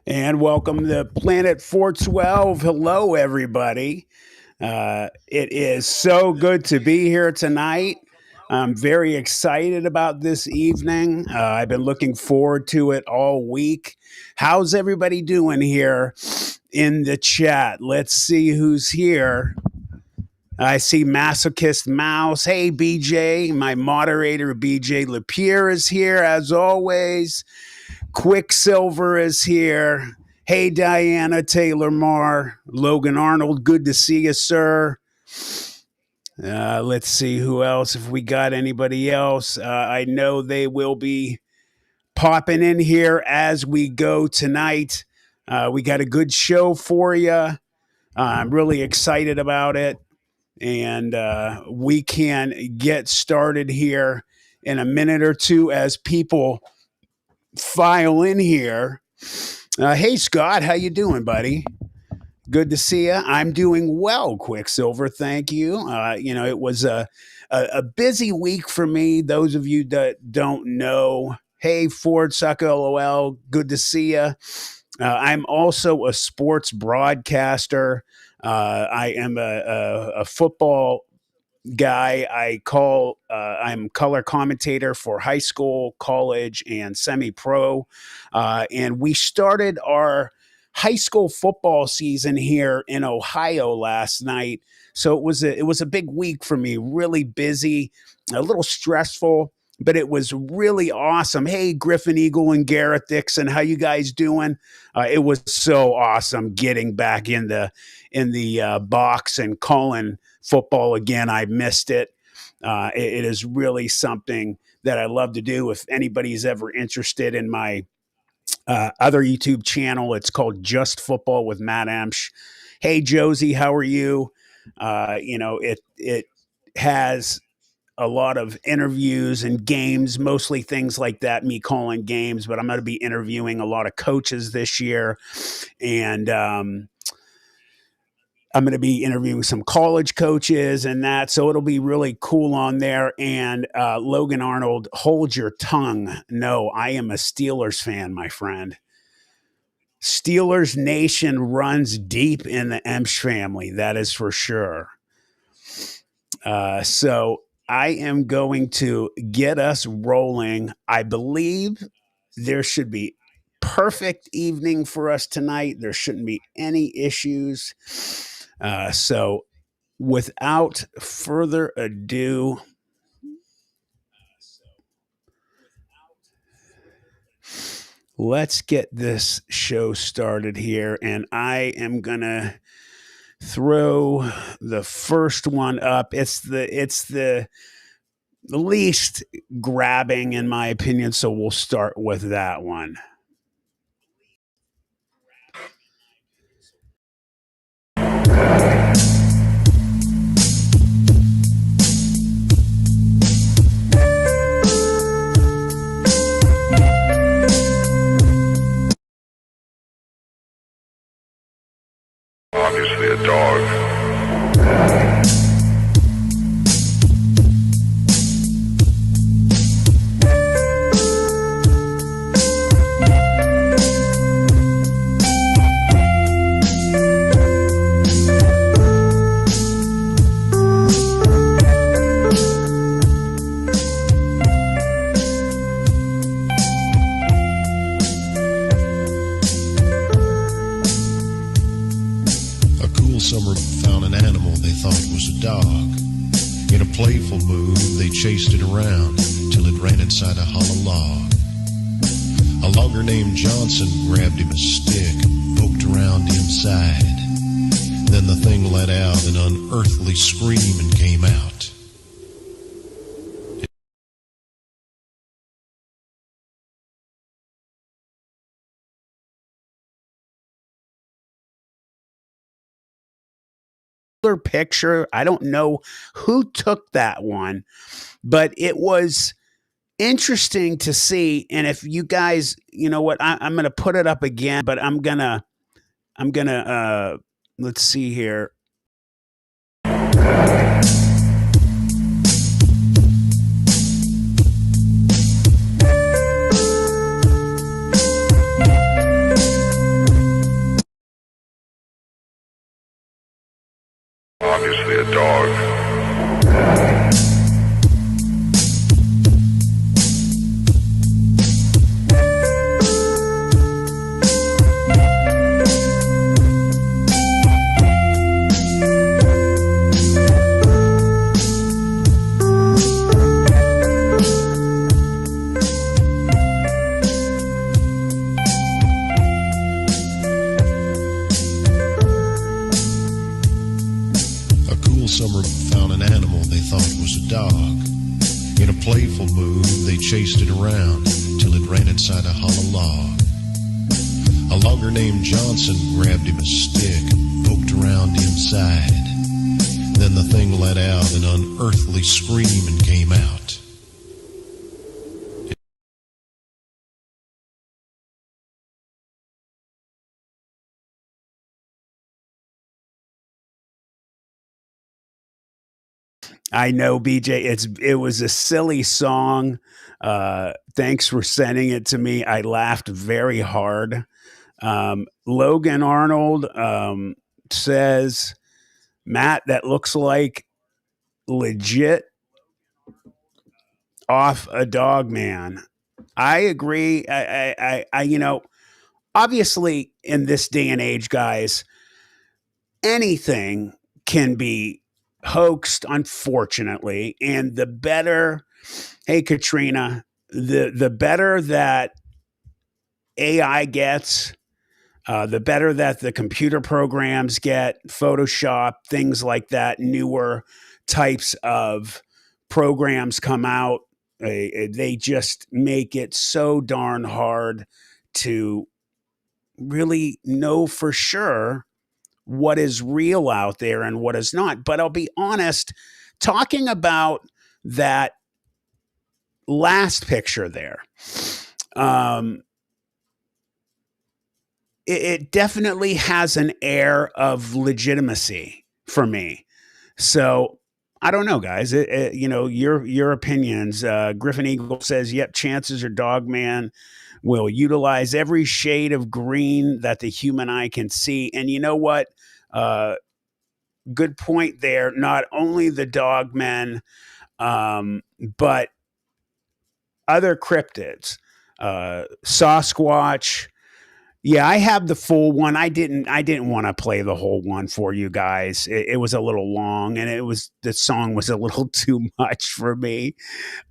And welcome to Planet 412. Hello, everybody. It is so good to be here tonight. I'm very excited about this evening. I've been looking forward to it all week. How's everybody doing here in the chat? Let's see who's here. I see Masochist Mouse. Hey, BJ. My moderator, BJ Lapierre, is here as always. Quicksilver is here. Hey, Diana Taylor Marr. Logan Arnold, good to see you, sir. Let's see who else. If we got anybody else, I know they will be popping in here as we go tonight. We got a good show for you. I'm really excited about it. And we can get started here in a minute or two as people file in here. Hey, Scott, how you doing, buddy? Good to see you. I'm doing well, Quicksilver. Thank you. It was a busy week for me. Those of you that don't know, hey, Ford Sucker LOL, good to see you. I'm also a sports broadcaster. I am a football guy. I'm color commentator for high school, college, and semi-pro. And we started our high school football season here in Ohio last night. So it was a big week for me, really busy, a little stressful, but it was really awesome. Hey, Griffin Eagle and Garrett Dixon, how you guys doing? It was so awesome getting back in the box and calling football again. I missed it. It is really something that I love to do. If anybody's ever interested in my other YouTube channel, it's called Just Football with Matt Amsch. Hey, Josie, how are you? It has a lot of interviews and games, mostly things like that, me calling games, but I'm going to be interviewing a lot of coaches this year. And I'm going to be interviewing some college coaches and that. So it'll be really cool on there. And Logan Arnold, hold your tongue. No, I am a Steelers fan, my friend. Steelers Nation runs deep in the Emsch family. That is for sure. So I am going to get us rolling. I believe there should be perfect evening for us tonight. There shouldn't be any issues. So without further ado, let's get this show started here. And I am going to throw the first one up. It's the least grabbing in my opinion. So we'll start with that one. Obviously a dog. Summer found an animal they thought was a dog. In a playful mood, they chased it around till it ran inside a hollow log. A logger named Johnson grabbed him a stick and poked around inside. Then the thing let out an unearthly scream and came out. Picture. I don't know who took that one, but it was interesting to see. And if you guys, you know what, I'm going to put it up again, but I'm gonna, let's see here. a dog. Summer found an animal they thought was a dog. In a playful mood, they chased it around till it ran inside a hollow log. A logger named Johnson grabbed him a stick and poked around inside. Then the thing let out an unearthly scream and came out. I know, BJ. It was a silly song. Thanks for sending it to me. I laughed very hard. Logan Arnold says, Matt, that looks like legit off a Dogman. I agree. Obviously, in this day and age, guys, anything can be hoaxed, unfortunately. And the better, hey Katrina, the better that AI gets, the better that the computer programs get, Photoshop, things like that, newer types of programs come out. They just make it so darn hard to really know for sure what is real out there and what is not. But I'll be honest, talking about that last picture there, it definitely has an air of legitimacy for me. So I don't know, guys. Your opinions. Griffin Eagle says, "Yep, chances are Dogman will utilize every shade of green that the human eye can see." And you know what? Good point there. Not only the Dogmen, but other cryptids, Sasquatch. Yeah, I have the full one. I didn't want to play the whole one for you guys. It was a little long, and the song was a little too much for me.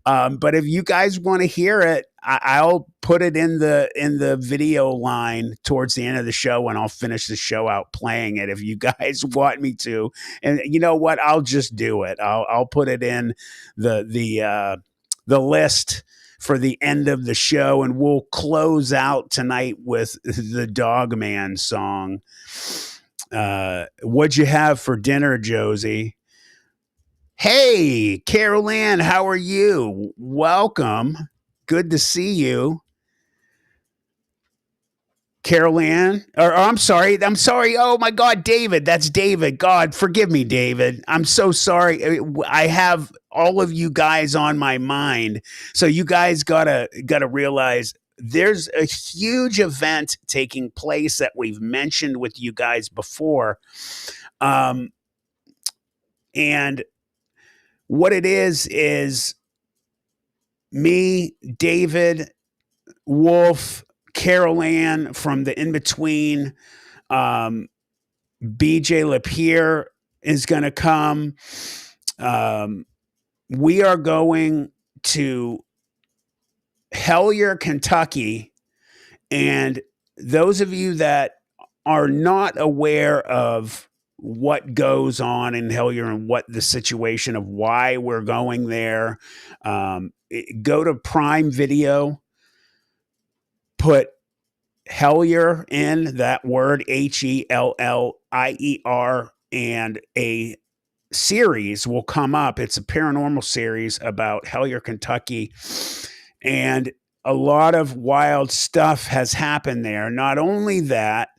But if you guys want to hear it, I'll put it in the video line towards the end of the show, and I'll finish the show out playing it if you guys want me to. And you know what? I'll just do it. I'll put it in the list for the end of the show, and we'll close out tonight with the Dogman song. What'd you have for dinner, Josie? Hey, Carol Ann, how are you? Welcome. Good to see you. Carol Ann, or I'm sorry. Oh my God, David. That's David. God, forgive me, David. I'm so sorry. I have all of you guys on my mind. So you guys gotta realize there's a huge event taking place that we've mentioned with you guys before. And what it is me, David, Wolf, Carol Ann from the In Between, BJ Lapierre is going to come. We are going to Hellier, Kentucky. And those of you that are not aware of what goes on in Hellier and what the situation of why we're going there, go to Prime Video, put Hellier in that word, Hellier, and a series will come up. It's a paranormal series about Hellier, Kentucky. And a lot of wild stuff has happened there. Not only that,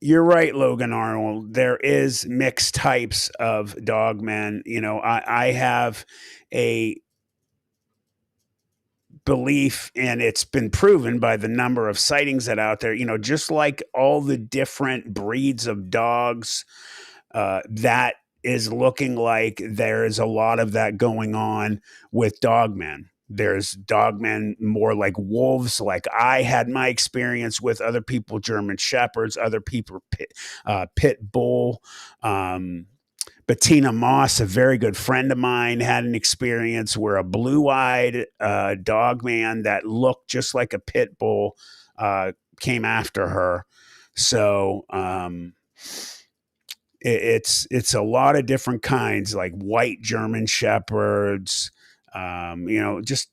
you're right, Logan Arnold. There is mixed types of dogmen. I have a belief, and it's been proven by the number of sightings that out there, just like all the different breeds of dogs, that is looking like there is a lot of that going on with dogmen. There's dogmen more like wolves, like I had my experience with. Other people, German shepherds, other people, pit bull. Bettina Moss, a very good friend of mine, had an experience where a blue-eyed dog man that looked just like a pit bull came after her. So it's a lot of different kinds, like white German shepherds. Just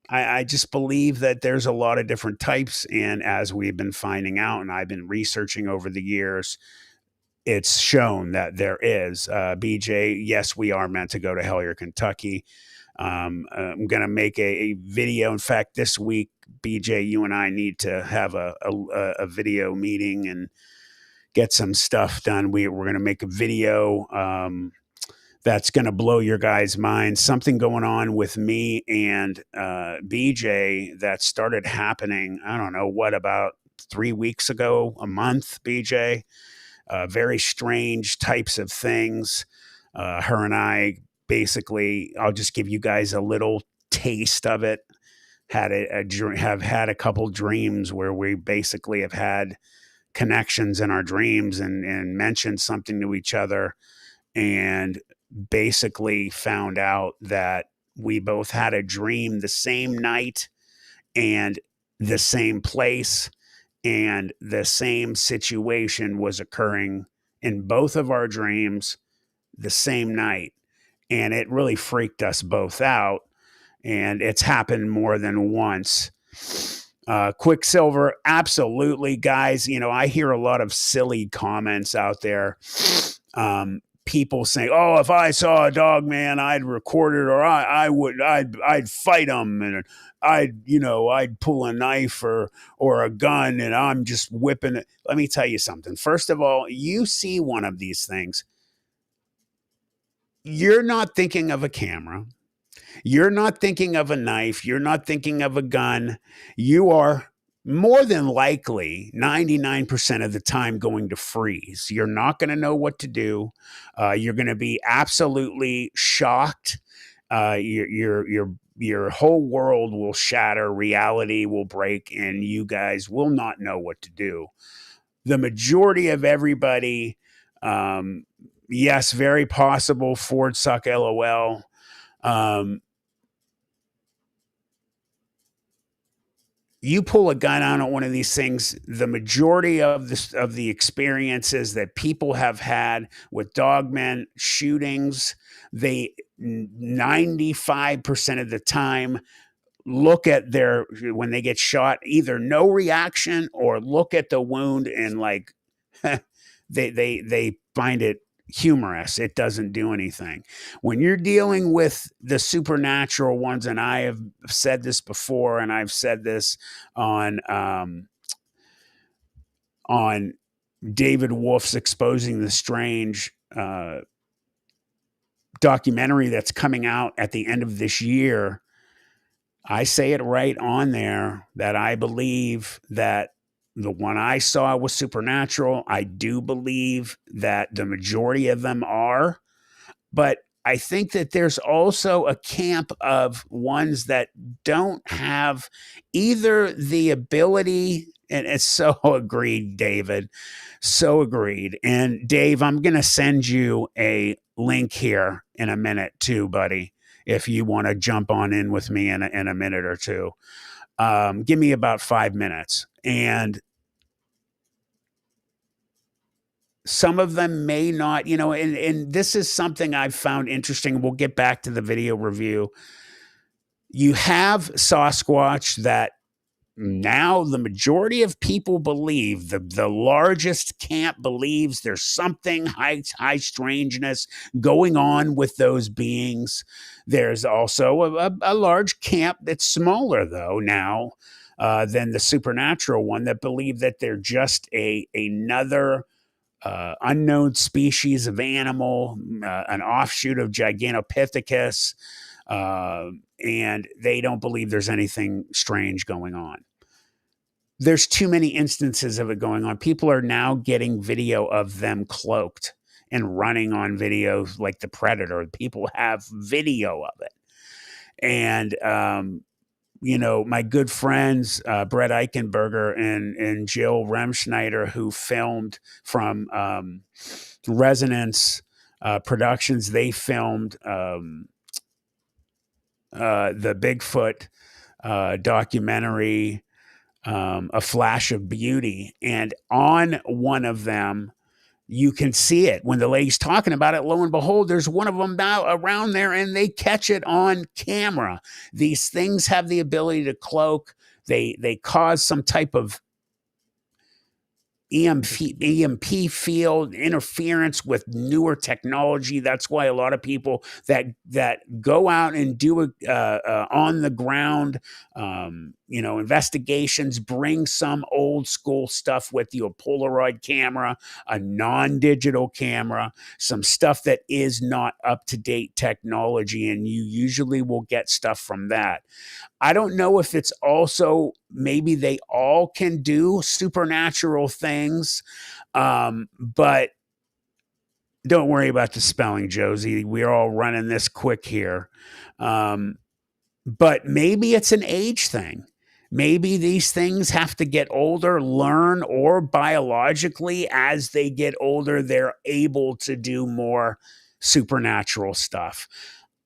I just believe that there's a lot of different types, and as we've been finding out, and I've been researching over the years, it's shown that there is. BJ, yes, we are meant to go to Hellier, Kentucky. I'm going to make a video. In fact, this week, BJ, you and I need to have a video meeting and get some stuff done. We're going to make a video that's going to blow your guys' minds. Something going on with me and BJ that started happening, I don't know, about 3 weeks ago, a month, BJ. Very strange types of things. Her and I basically, I'll just give you guys a little taste of it. Have had a couple dreams where we basically have had connections in our dreams and mentioned something to each other, and basically found out that we both had a dream the same night and the same place, and the same situation was occurring in both of our dreams the same night. And it really freaked us both out. And it's happened more than once. Quicksilver, absolutely, guys. I hear a lot of silly comments out there. People saying, "Oh, if I saw a dog man, I'd record it, or I'd fight him, and I'd pull a knife or a gun, and I'm just whipping it." Let me tell you something. First of all, you see one of these things, you're not thinking of a camera. You're not thinking of a knife. You're not thinking of a gun. You are more than likely 99% of the time going to freeze. You're not going to know what to do. You're going to be absolutely shocked. Your whole world will shatter. Reality will break, and you guys will not know what to do. The majority of everybody, yes, very possible. Ford suck, LOL. You pull a gun on one of these things, the majority of the experiences that people have had with dogmen shootings, they 95% of the time look at when they get shot, either no reaction or look at the wound and like they find it humorous. It doesn't do anything. When you're dealing with the supernatural ones, and I have said this before, and I've said this on David Wolf's Exposing the Strange documentary that's coming out at the end of this year, I say it right on there that I believe that the one I saw was supernatural. I do believe that the majority of them are, but I think that there's also a camp of ones that don't have either the ability, and it's so agreed, David, so agreed. And Dave, I'm going to send you a link here in a minute too, buddy, if you want to jump on in with me in a minute or two. Give me about 5 minutes. And some of them may not, and this is something I've found interesting. We'll get back to the video review. You have Sasquatch that now the majority of people believe, the largest camp believes there's something high strangeness going on with those beings. There's also a large camp that's smaller, though, now than the supernatural one, that believe that they're just another unknown species of animal, an offshoot of Gigantopithecus. and they don't believe there's anything strange going on. There's too many instances of it going on. People are now getting video of them cloaked and running on videos like the Predator. People have video of it. And, my good friends, Brett Eichenberger and Jill Remschneider, who filmed from Resonance Productions, they filmed the Bigfoot documentary, A Flash of Beauty. And on one of them, you can see it when the lady's talking about it. Lo and behold, there's one of them now around there, and they catch it on camera. These things have the ability to cloak. They cause some type of EMP field interference with newer technology. That's why a lot of people that go out and do on the ground, investigations, bring some old school stuff with you, a Polaroid camera, a non-digital camera, some stuff that is not up-to-date technology, and you usually will get stuff from that. I don't know if it's also maybe they all can do supernatural things, but don't worry about the spelling, Josie. We're all running this quick here. But maybe it's an age thing. Maybe these things have to get older, learn, or biologically, as they get older, they're able to do more supernatural stuff.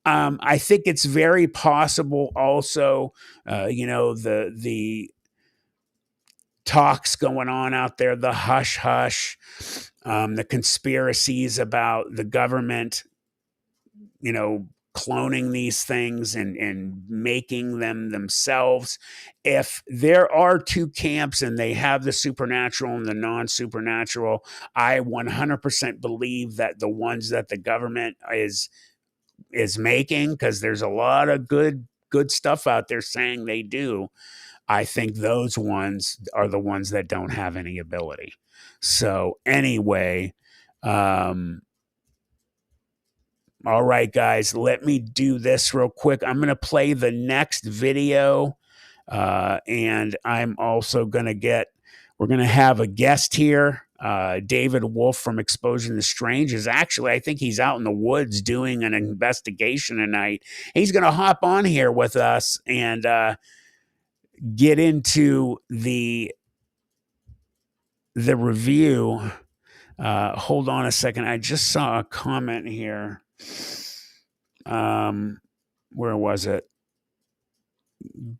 I think it's very possible also, the talks going on out there, the hush hush, the conspiracies about the government, cloning these things and making them themselves. If there are two camps and they have the supernatural and the non-supernatural, I 100% believe that the ones that the government is making, because there's a lot of good stuff out there saying they do, I think those ones are the ones that don't have any ability. So anyway, all right, guys, let me do this real quick. I'm going to play the next video, and I'm also going to we're going to have a guest here. David Wolf from Exposing the Strange is actually, I think he's out in the woods doing an investigation tonight. He's going to hop on here with us and get into the review. Hold on a second. I just saw a comment here. Where was it?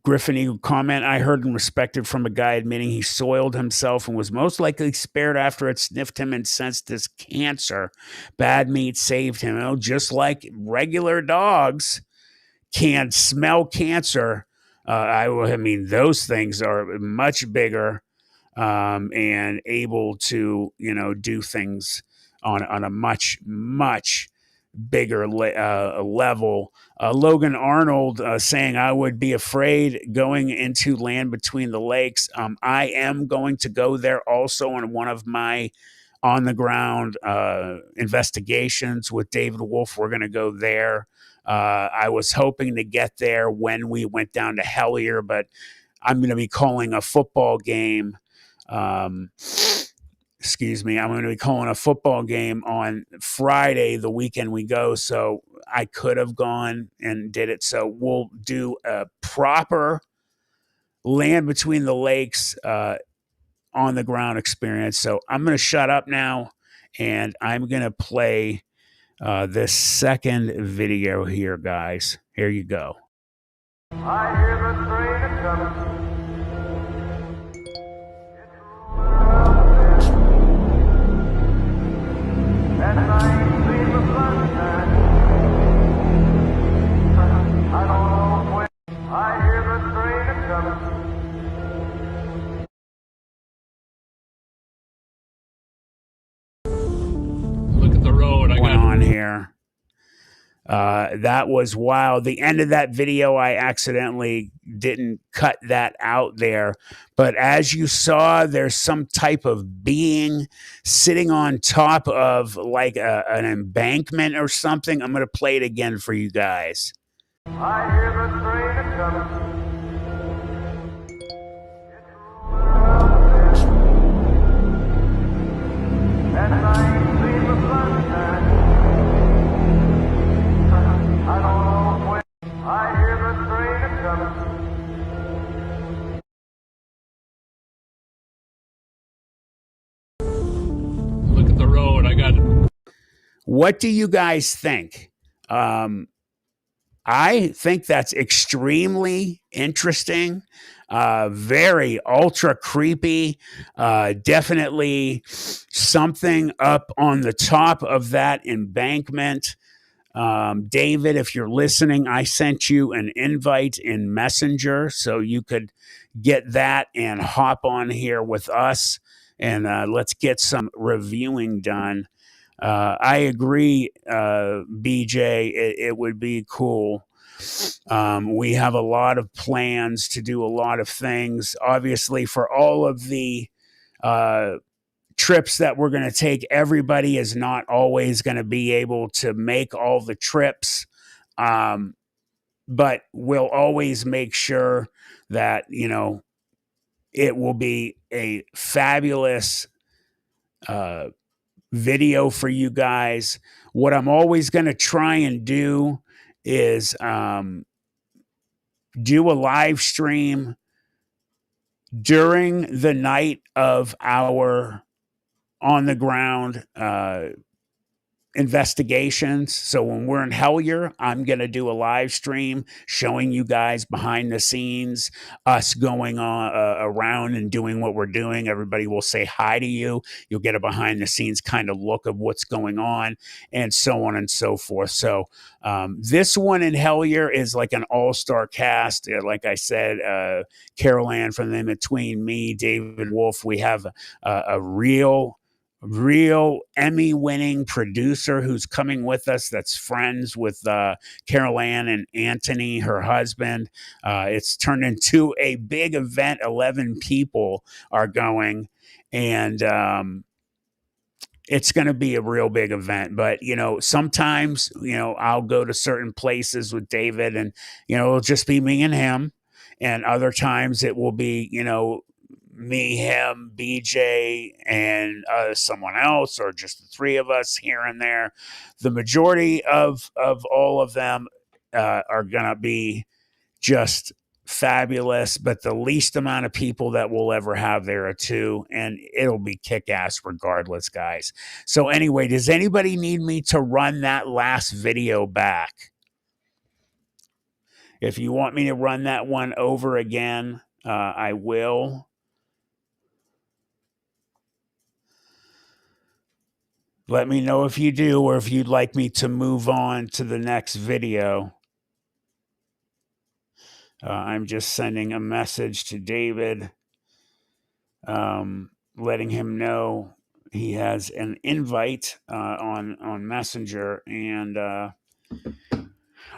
Griffin Eagle comment, I heard and respected from a guy admitting he soiled himself and was most likely spared after it sniffed him and sensed his cancer. Bad meat saved him. Just like regular dogs can smell cancer. I mean, those things are much bigger and able to, do things on a much, much bigger level. Logan Arnold saying, I would be afraid going into Land Between the Lakes. I am going to go there also on one of my on the ground investigations with David Wolf. We're going to go there. I was hoping to get there when we went down to Hellier, but I'm going to be calling a football game. Excuse me, I'm going to be calling a football game on Friday, the weekend we go. So I could have gone and did it. So we'll do a proper Land Between the Lakes on the ground experience. So I'm going to shut up now and I'm going to play this second video here, guys. Here you go. I hear the train coming. And I ain't seen the sunshine. I don't know when. I hear the train coming. Look at the road. Went on here. That was wild. The end of that video, I accidentally didn't cut that out there. But as you saw, there's some type of being sitting on top of like an embankment or something. I'm going to play it again for you guys. I hear the train a coming. And I ain't seen the sunshine. I don't know when. I hear the train a coming. Look at the road. I got What do you guys think? I think that's extremely interesting, very ultra creepy. Definitely something up on the top of that embankment. David, if you're listening, I sent you an invite in Messenger so you could get that and hop on here with us and let's get some reviewing done. I agree, BJ. It would be cool. We have a lot of plans to do a lot of things. Obviously, for all of the uh, trips that we're going to take, everybody is not always going to be able to make all the trips. But we'll always make sure that, it will be a fabulous video for you guys. What I'm always going to try and do is do a live stream during the night of our on the ground investigations. So when we're in Hellier, I'm going to do a live stream showing you guys behind the scenes, us going on around and doing what we're doing. Everybody will say hi to you. You'll get a behind the scenes kind of look of what's going on and so on and so forth. So this one in Hellier is like an all-star cast. Like I said, Carol Ann from In Between, me, David Wolf, we have a real Emmy-winning producer who's coming with us that's friends with Carol Ann and Anthony, her husband. It's turned into a big event. 11 people are going, and it's going to be a real big event. But, sometimes, I'll go to certain places with David and, it'll just be me and him. And other times it will be, me, him, BJ, and someone else, or just the three of us here and there. The majority of all of them are going to be just fabulous, but the least amount of people that we'll ever have there are two, and it'll be kick-ass regardless, guys. So anyway, does anybody need me to run that last video back? If you want me to run that one over again, I will. Let me know if you do, or if you'd like me to move on to the next video. I'm just sending a message to David, letting him know he has an invite on Messenger. And all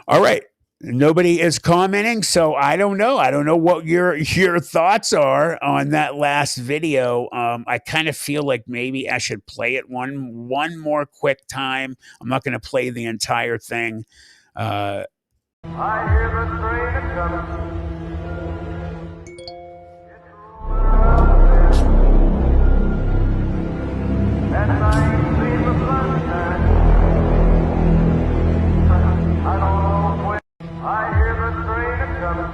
right. Nobody is commenting, so I don't know. I don't know what your thoughts are on that last video. I kind of feel like maybe I should play it one more quick time. I'm not going to play the entire thing. I hear the train a coming. And I ain't seen the sunshine. I don't know when. I hear the train a coming.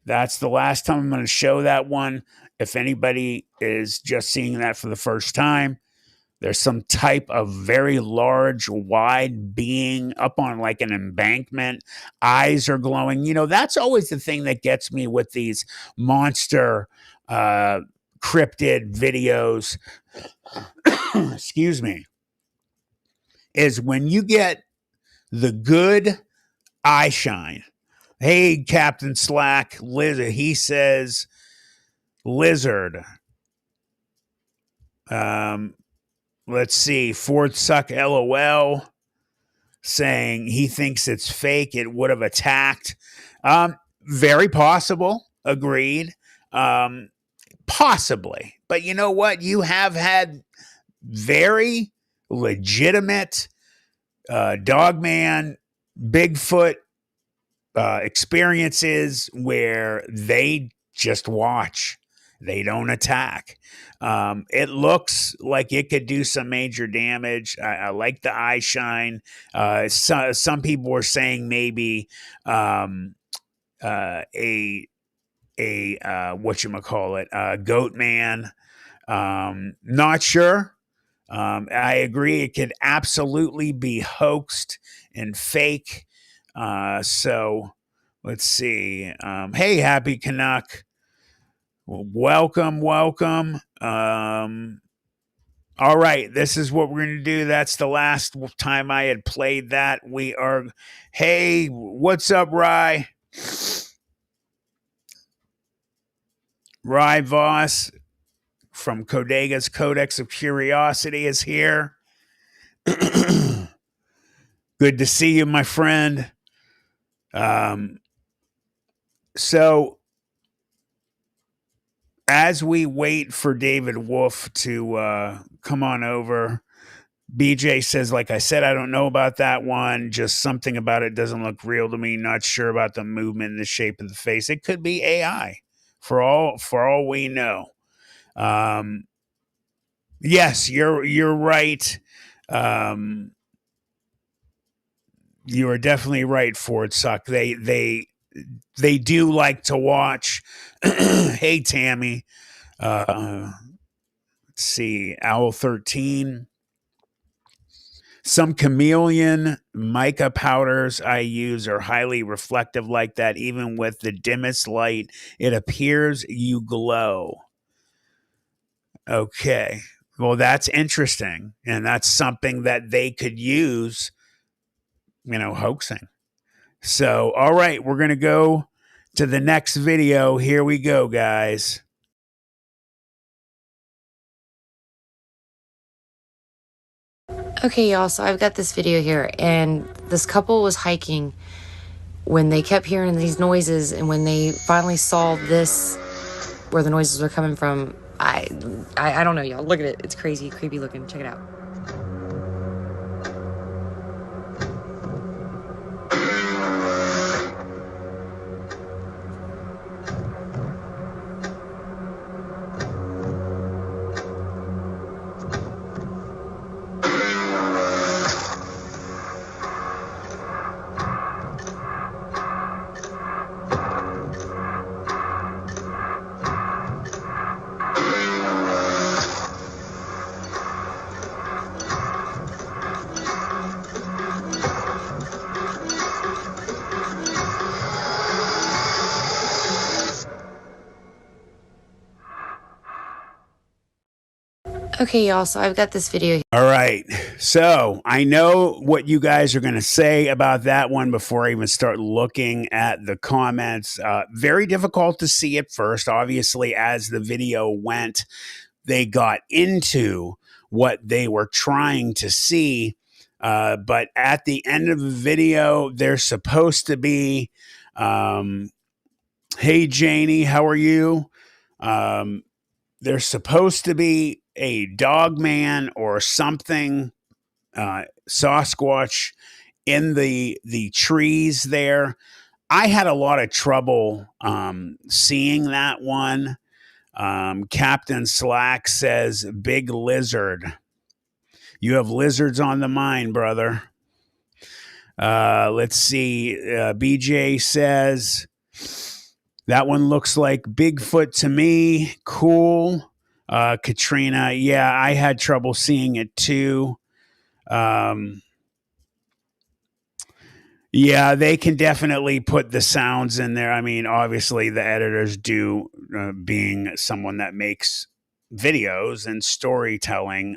That's the last time I'm going to show that one. If anybody is just seeing that for the first time, there's some type of very large, wide being up on like an embankment. Eyes are glowing. That's always the thing that gets me with these monster cryptid videos. Excuse me. Is when you get the good eye shine. Hey, Captain Slack, Lizard. He says, Lizard. Let's see. Ford Suck LOL saying he thinks it's fake. It would have attacked. Very possible. Agreed. Possibly. But you know what? You have had very legitimate Dogman, Bigfoot experiences where they just watch. They don't attack. It looks like it could do some major damage. I like the eye shine. Some people were saying maybe a whatchamacallit, goat man. Not sure. I agree. It could absolutely be hoaxed and fake. So let's see. Hey, Happy Canuck. Welcome. All right. This is what we're going to do. That's the last time I had played that. Hey, what's up, Rye? Rye Voss from Codega's Codex of Curiosity is here. Good to see you, my friend. So as we wait for David Wolf to come on over, BJ says, like I said, I don't know about that one. Just something about it doesn't look real to me. Not sure about the movement and the shape of the face. It could be AI for all we know. Yes, you're right. You are definitely right, Ford Suck. They do like to watch. Hey, Tammy. Let's see. Owl 13. Some chameleon mica powders I use are highly reflective like that. Even with the dimmest light, it appears you glow. Okay. Well, that's interesting. And that's something that they could use, hoaxing. So, all right, we're going to go to the next video. Here we go, guys. Okay, y'all, so I've got this video here, and this couple was hiking when they kept hearing these noises, and when they finally saw this, where the noises were coming from, I don't know, y'all. Look at it. It's crazy, creepy looking. Check it out. Okay, y'all, so I've got this video. All right. So I know what you guys are going to say about that one before I even start looking at the comments. Very difficult to see at first. Obviously, as the video went, they got into what they were trying to see. But at the end of the video, they're supposed to be, hey, Janie, how are you? There's supposed to be a dog man or something, Sasquatch in the trees there. I had a lot of trouble seeing that one. Captain Slack says, big lizard. You have lizards on the mind, brother. Let's see. BJ says, that one looks like Bigfoot to me. Cool. Katrina, yeah, I had trouble seeing it too. Yeah, they can definitely put the sounds in there. I mean, obviously, the editors do, being someone that makes videos and storytelling.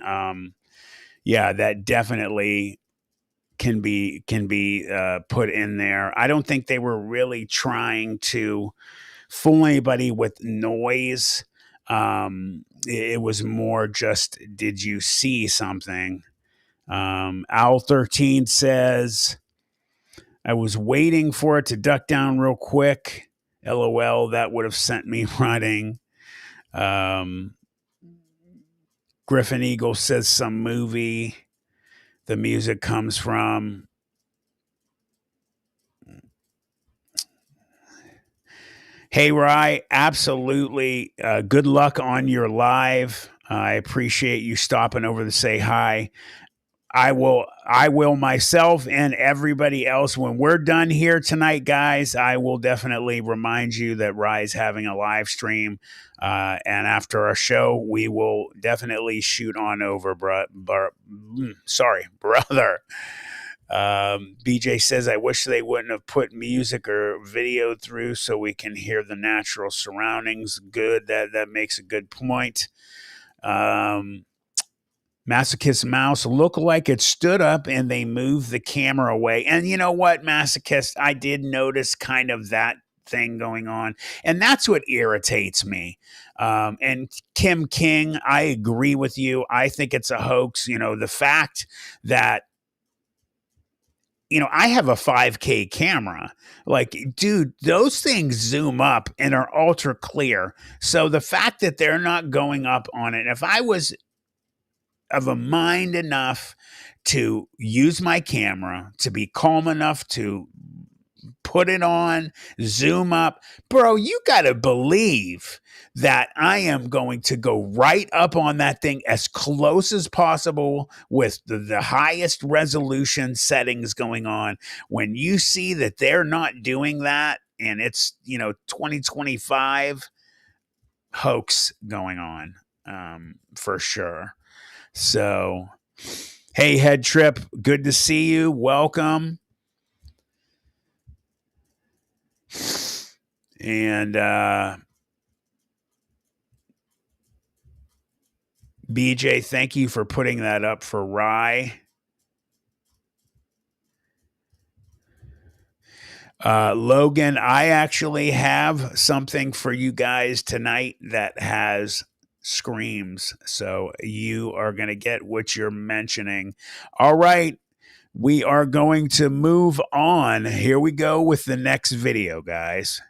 Yeah, that definitely can be put in there. I don't think they were really trying to fool anybody with noise. It was more just, did you see something? Owl 13 says, I was waiting for it to duck down real quick. LOL, that would have sent me running. Griffin Eagle says some movie. the music comes from. Hey, Rye, absolutely. Good luck on your live. I appreciate you stopping over to say hi. I will myself and everybody else when we're done here tonight, guys. I will definitely remind you that Rye's having a live stream, and after our show, we will definitely shoot on over, sorry, brother. BJ says, I wish they wouldn't have put music or video through so we can hear the natural surroundings. Good. That makes a good point. Masochist Mouse looked like it stood up and they moved the camera away. And you know what, Masochist? I did notice kind of that thing going on. And that's what irritates me. And Kim King, I agree with you. I think it's a hoax. The fact that I have a 5K camera. Like, dude, those things zoom up and are ultra clear. So the fact that they're not going up on it, if I was of a mind enough to use my camera, to be calm enough to put it on, zoom up, bro, you got to believe that I am going to go right up on that thing as close as possible with the highest resolution settings going on. When you see that they're not doing that and it's, 2025 hoax going on, for sure. So, hey, Head Trip, good to see you. Welcome. And BJ, thank you for putting that up for Rye. Logan, I actually have something for you guys tonight that has screams. So you are going to get what you're mentioning. All right. We are going to move on. Here we go with the next video, guys.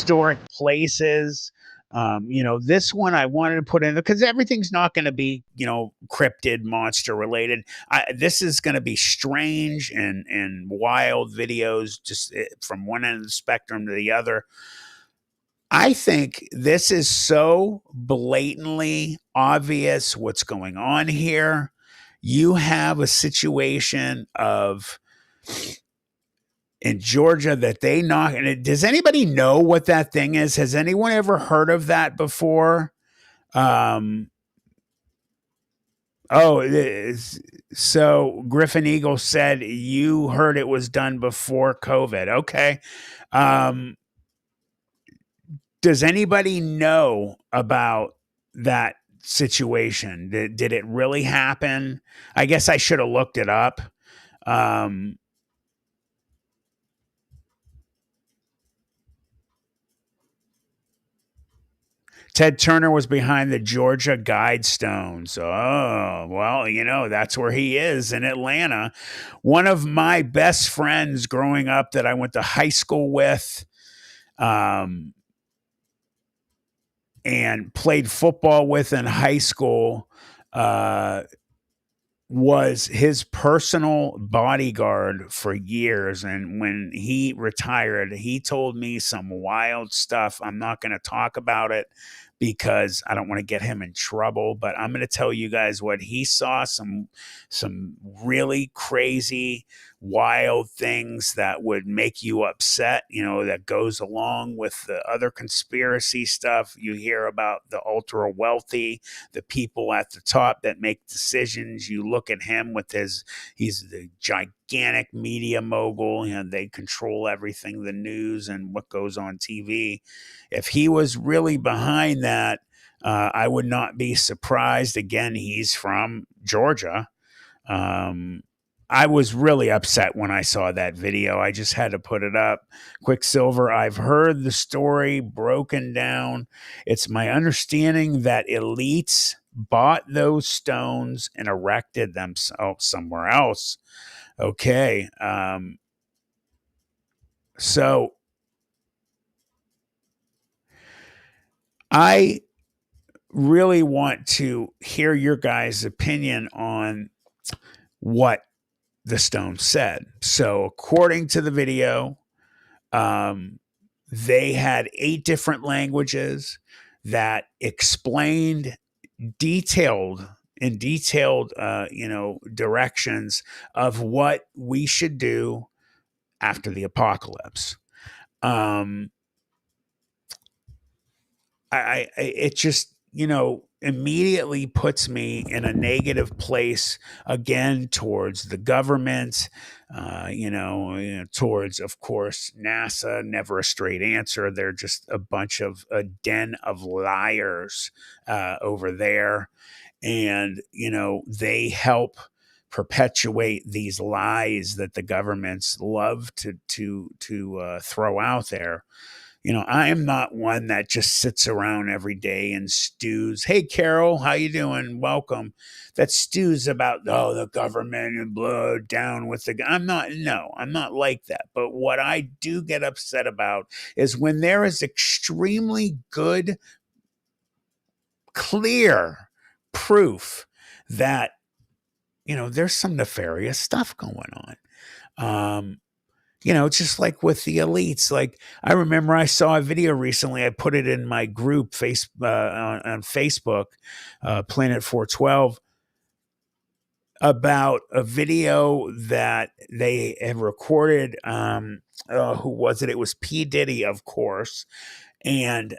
Historic places. This one I wanted to put in because everything's not going to be, cryptid monster related. This is going to be strange and wild videos, just from one end of the spectrum to the other. I think this is so blatantly obvious what's going on here. You have a situation of in Georgia that they knock. And does anybody know what that thing is? Has anyone ever heard of that before? Oh, it is. So Griffin Eagle said you heard it was done before COVID. Okay. Um, does anybody know about that situation? Did it really happen? I guess I should have looked it up. Um, Ted Turner was behind the Georgia Guidestones. Oh, well, that's where he is in Atlanta. One of my best friends growing up that I went to high school with, and played football with in high school, was his personal bodyguard for years. And when he retired, he told me some wild stuff. I'm not going to talk about it because I don't want to get him in trouble, but I'm going to tell you guys what he saw, some really crazy, wild things that would make you upset, that goes along with the other conspiracy stuff. You hear about the ultra wealthy, the people at the top that make decisions. You look at him with he's the gigantic media mogul, they control everything, the news and what goes on TV. If he was really behind that, I would not be surprised. Again, he's from Georgia. I was really upset when I saw that video. I just had to put it up. Quicksilver, I've heard the story broken down. It's my understanding that elites bought those stones and erected them somewhere else. Okay. So I really want to hear your guys' opinion on what the stone said. So according to the video, they had 8 different languages that explained detailed directions of what we should do after the apocalypse. It just, immediately puts me in a negative place again towards the government, towards, of course, NASA. Never a straight answer. They're just a den of liars over there. And, they help perpetuate these lies that the governments love to throw out there. I am not one that just sits around every day and stews. Hey, Carol, how you doing? Welcome. That stews about, the government and blow down with I'm not like that. But what I do get upset about is when there is extremely good, clear proof that, there's some nefarious stuff going on. Just like with the elites. Like, I remember I saw a video recently. I put it in my group on Facebook, Planet 412, about a video that they had recorded. Who was it? It was P. Diddy, of course. And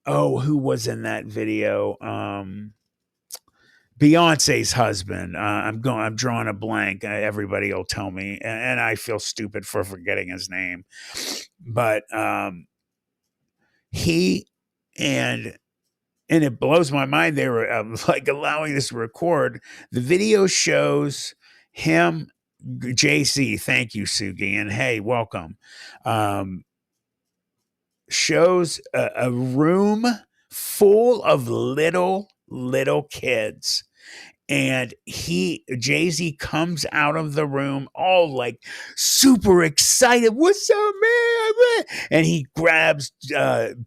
who was in that video? Beyonce's husband. I'm drawing a blank. Everybody will tell me, and I feel stupid for forgetting his name. But he and it blows my mind. They were allowing this to record. The video shows him, JC. Thank you, Sugi, and hey, welcome. Shows a room full of little kids. And Jay-Z comes out of the room all like super excited. What's up, man? And he grabs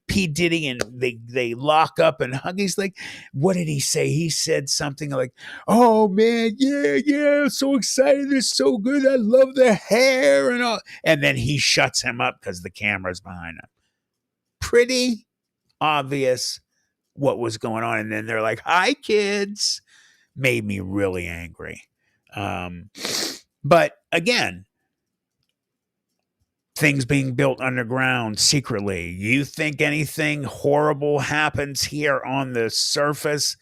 P. Diddy and they lock up and hug. He's like, what did he say? He said something like, oh man, yeah, I'm so excited. It's so good. I love the hair and all. And then he shuts him up because the camera's behind him. Pretty obvious what was going on. And then they're like, hi, kids. Made me really angry. But again, things being built underground secretly. You think anything horrible happens here on the surface?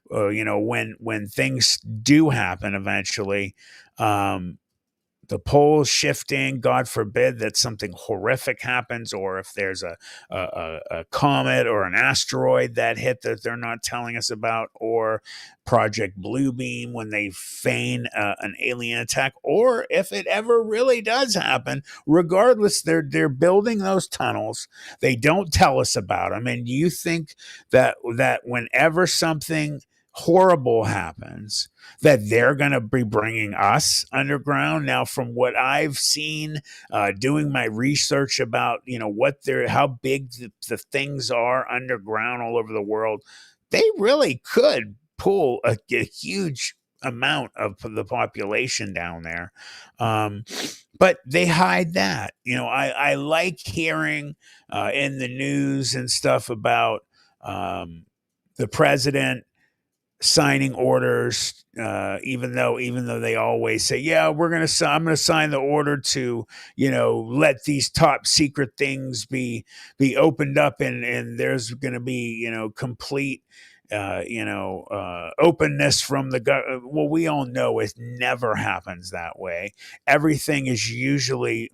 When things do happen eventually, the poles shifting, God forbid that something horrific happens, or if there's a comet or an asteroid that hit that they're not telling us about, or Project Bluebeam when they feign an alien attack, or if it ever really does happen, regardless, they're building those tunnels. They don't tell us about them. And you think that whenever something horrible happens, that they're going to be bringing us underground? Now, from what I've seen, doing my research about, how big the things are underground all over the world, they really could pull a huge amount of the population down there. But they hide that. I like hearing in the news and stuff about the president signing orders, even though they always say, yeah, I'm gonna sign the order to, let these top secret things be opened up, and there's gonna be, complete openness from the government. Well, we all know it never happens that way. Everything is usually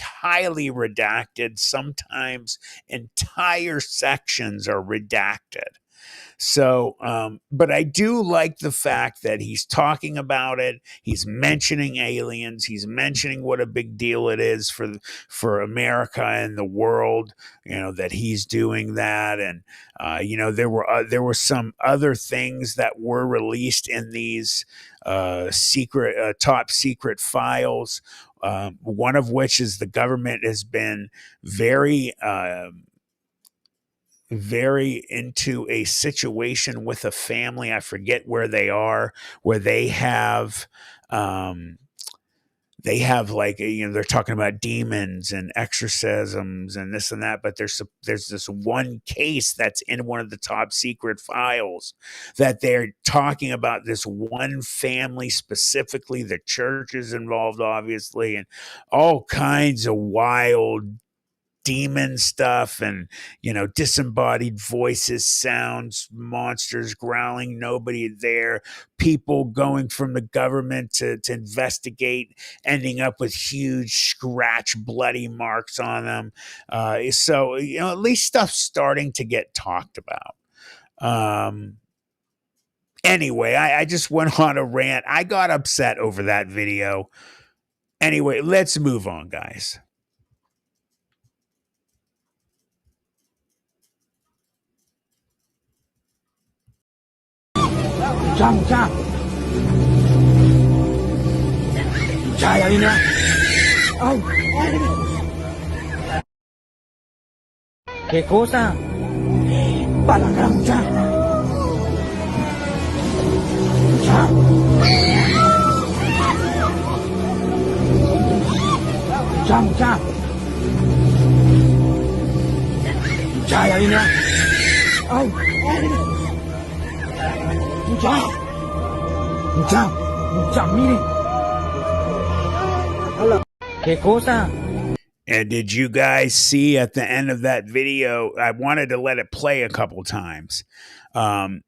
highly redacted. Sometimes entire sections are redacted. So, but I do like the fact that he's talking about it. He's mentioning aliens. He's mentioning what a big deal it is for America and the world. That he's doing that, and there were some other things that were released in these secret, top secret files. One of which is the government has been very into a situation with a family. I forget where they are, where they have like, they're talking about demons and exorcisms and this and that, but there's this one case that's in one of the top secret files that they're talking about, this one family specifically. The church is involved, obviously, and all kinds of wild demon stuff, and disembodied voices, sounds, monsters growling, nobody there, people going from the government to investigate, ending up with huge scratch bloody marks on them. So at least stuff's starting to get talked about. Anyway, I just went on a rant. I got upset over that video. Anyway, let's move on, guys. ¿Qué cosa? Para acá, mucha. Mucha. Mucha, mucha. Mucha, ya vine. Ay, mucha. Mucha. Mucha, mire. Hola. ¿Qué cosa? And did you guys see at the end of that video? I wanted to let it play a couple times. Llorona,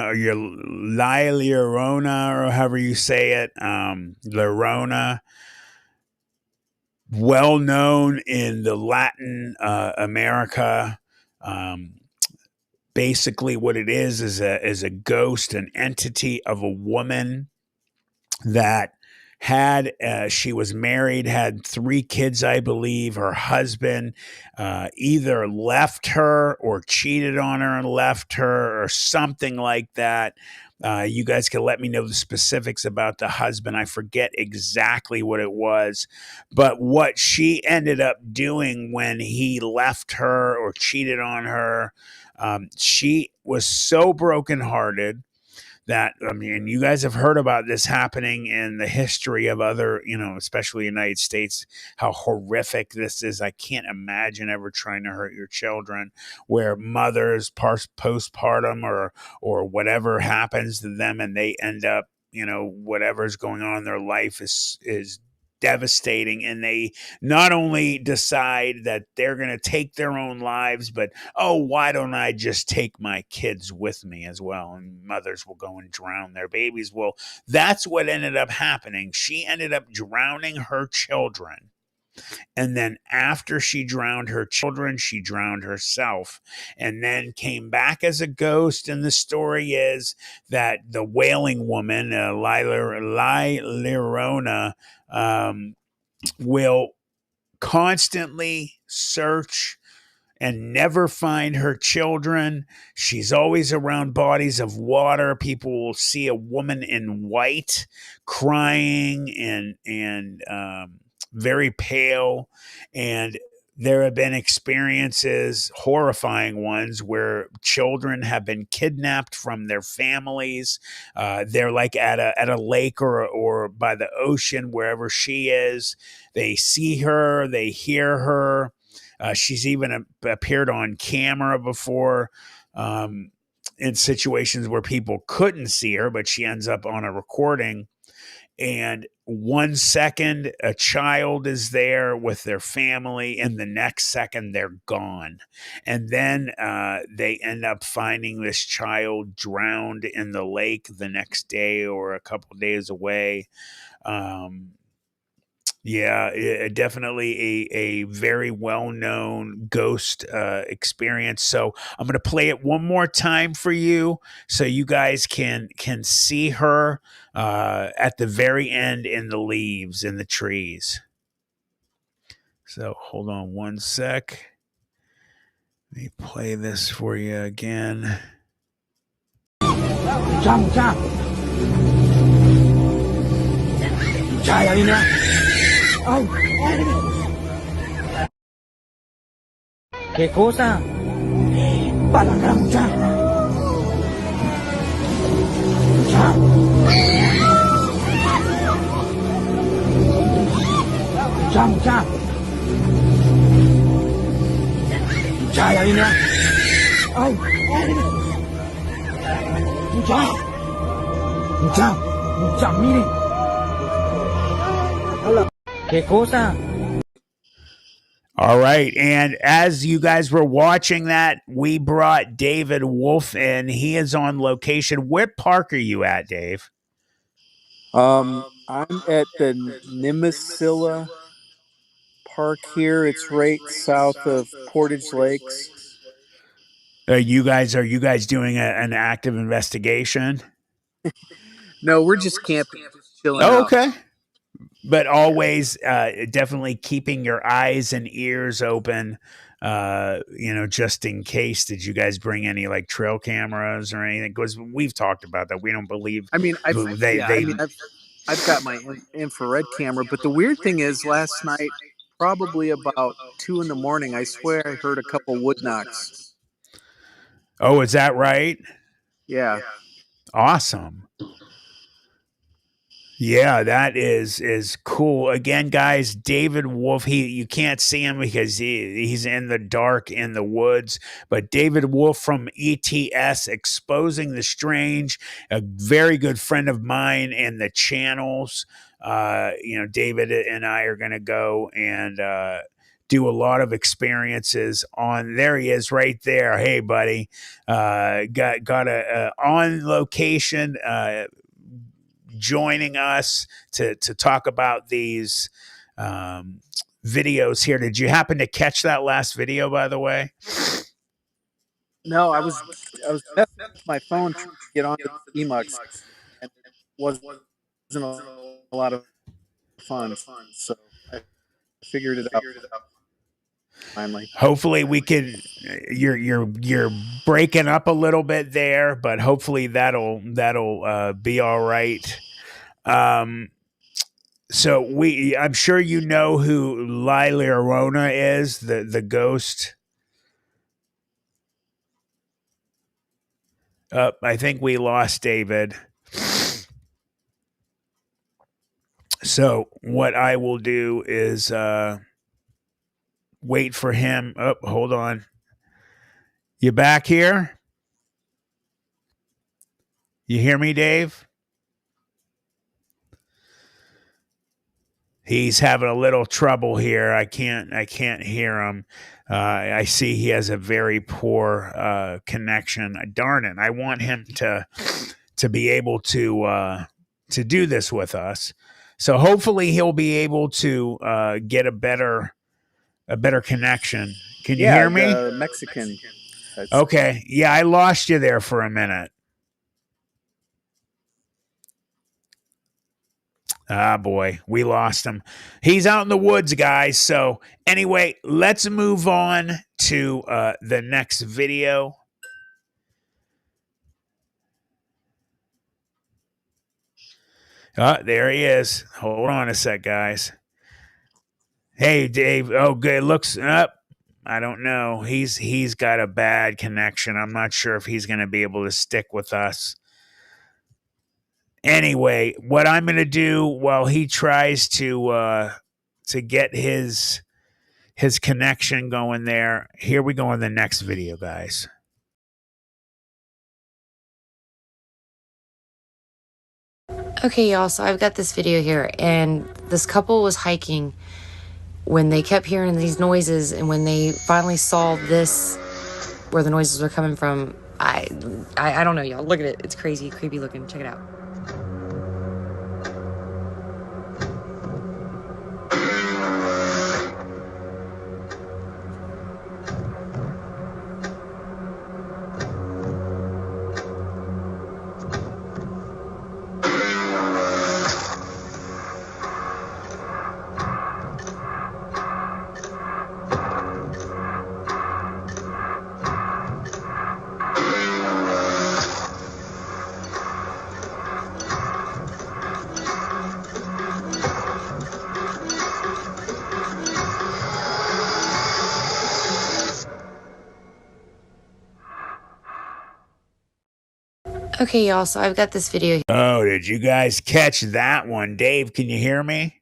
or your Llorona, or however you say it, Llorona, well known in the Latin America. Basically, what it is a ghost, an entity of a woman that had she was married, had 3 kids, I believe. Her husband either left her or cheated on her and left her, or something like that. You guys can let me know the specifics about the husband. I forget exactly what it was, but what she ended up doing when he left her or cheated on her, she was so brokenhearted that, I mean, you guys have heard about this happening in the history of other, especially the United States, how horrific this is. I can't imagine ever trying to hurt your children, where mothers postpartum or whatever happens to them, and they end up, whatever's going on in their life is devastating, and they not only decide that they're going to take their own lives, but, oh, why don't I just take my kids with me as well? And mothers will go and drown their babies. Well, that's what ended up happening. She ended up drowning her children, and then after she drowned her children, she drowned herself, and then came back as a ghost. And the story is that the wailing woman, Llorona, will constantly search and never find her children. She's always around bodies of water. People will see a woman in white crying and very pale. And there have been experiences, horrifying ones, where children have been kidnapped from their families. They're like at a lake or by the ocean, wherever she is. They see her, they hear her. She's even appeared on camera before, in situations where people couldn't see her, but she ends up on a recording. And 1 second a child is there with their family, and the next second they're gone. And then they end up finding this child drowned in the lake the next day or a couple days away. um, yeah, definitely a very well known ghost experience. So I'm going to play it one more time for you, so you guys can see her at the very end in the leaves in the trees. So hold on one sec. Let me play this for you again. Mucha. Mucha, ya vine. Ay, ¿qué cosa? Para acá, mucha. Mucha. Mucha. Mucha, ya vine. Ay, mucha, mire. ¿Qué cosa? All right. And as you guys were watching that, we brought David Wolf in. He is on location. What park are you at, Dave? I'm at the Nimisila Park here. It's right south of Portage Lakes. Are you guys doing an active investigation? No, we're just camping, just chilling Oh, out. okay. But always definitely keeping your eyes and ears open, just in case. Did you guys bring any like trail cameras or anything? Because we've talked about that. We don't believe I mean, they. I've got my infrared camera, but the weird thing is, last night, probably about 2 in the morning, I swear I heard a couple wood knocks. Oh, is that right? Yeah. Awesome. Yeah, that is cool. Again, guys, David Wolf, you can't see him because he's in the dark in the woods, but David Wolf from ETS, Exposing the Strange, a very good friend of mine and the channels. David and I are going to go and do a lot of experiences on. There he is right there. Hey buddy. Got a on location joining us to talk about these videos here. Did you happen to catch that last video, by the way? No, I was messing with my phone trying to get onto the Emux, and it wasn't a lot of fun. So I figured it out finally. Hopefully we can. You're breaking up a little bit there, but hopefully that'll be all right. So I'm sure you know who Llorona is, the ghost. I think we lost David. So what I will do is wait for him. Oh, hold on. You back here? You hear me, Dave? He's having a little trouble here. I can't hear him. I see he has a very poor connection. Darn it! I want him to be able to do this with us. So hopefully he'll be able to get a better connection. Can you hear me? The Mexican. Okay. Yeah, I lost you there for a minute. Ah, boy, we lost him. He's out in the woods, guys. So anyway, let's move on to the next video. There he is. Hold on a sec, guys. Hey, Dave. Oh, good. Looks up. I don't know. He's got a bad connection. I'm not sure if he's going to be able to stick with us. Anyway, what I'm going to do while he tries to get his connection going there. Here we go in the next video, guys. Okay, y'all, so I've got this video here, and this couple was hiking when they kept hearing these noises, and when they finally saw this, where the noises were coming from, I don't know, y'all. Look at it. It's crazy, creepy looking. Check it out. Okay, y'all, so I've got this video. Oh, did you guys catch that one? Dave, can you hear me?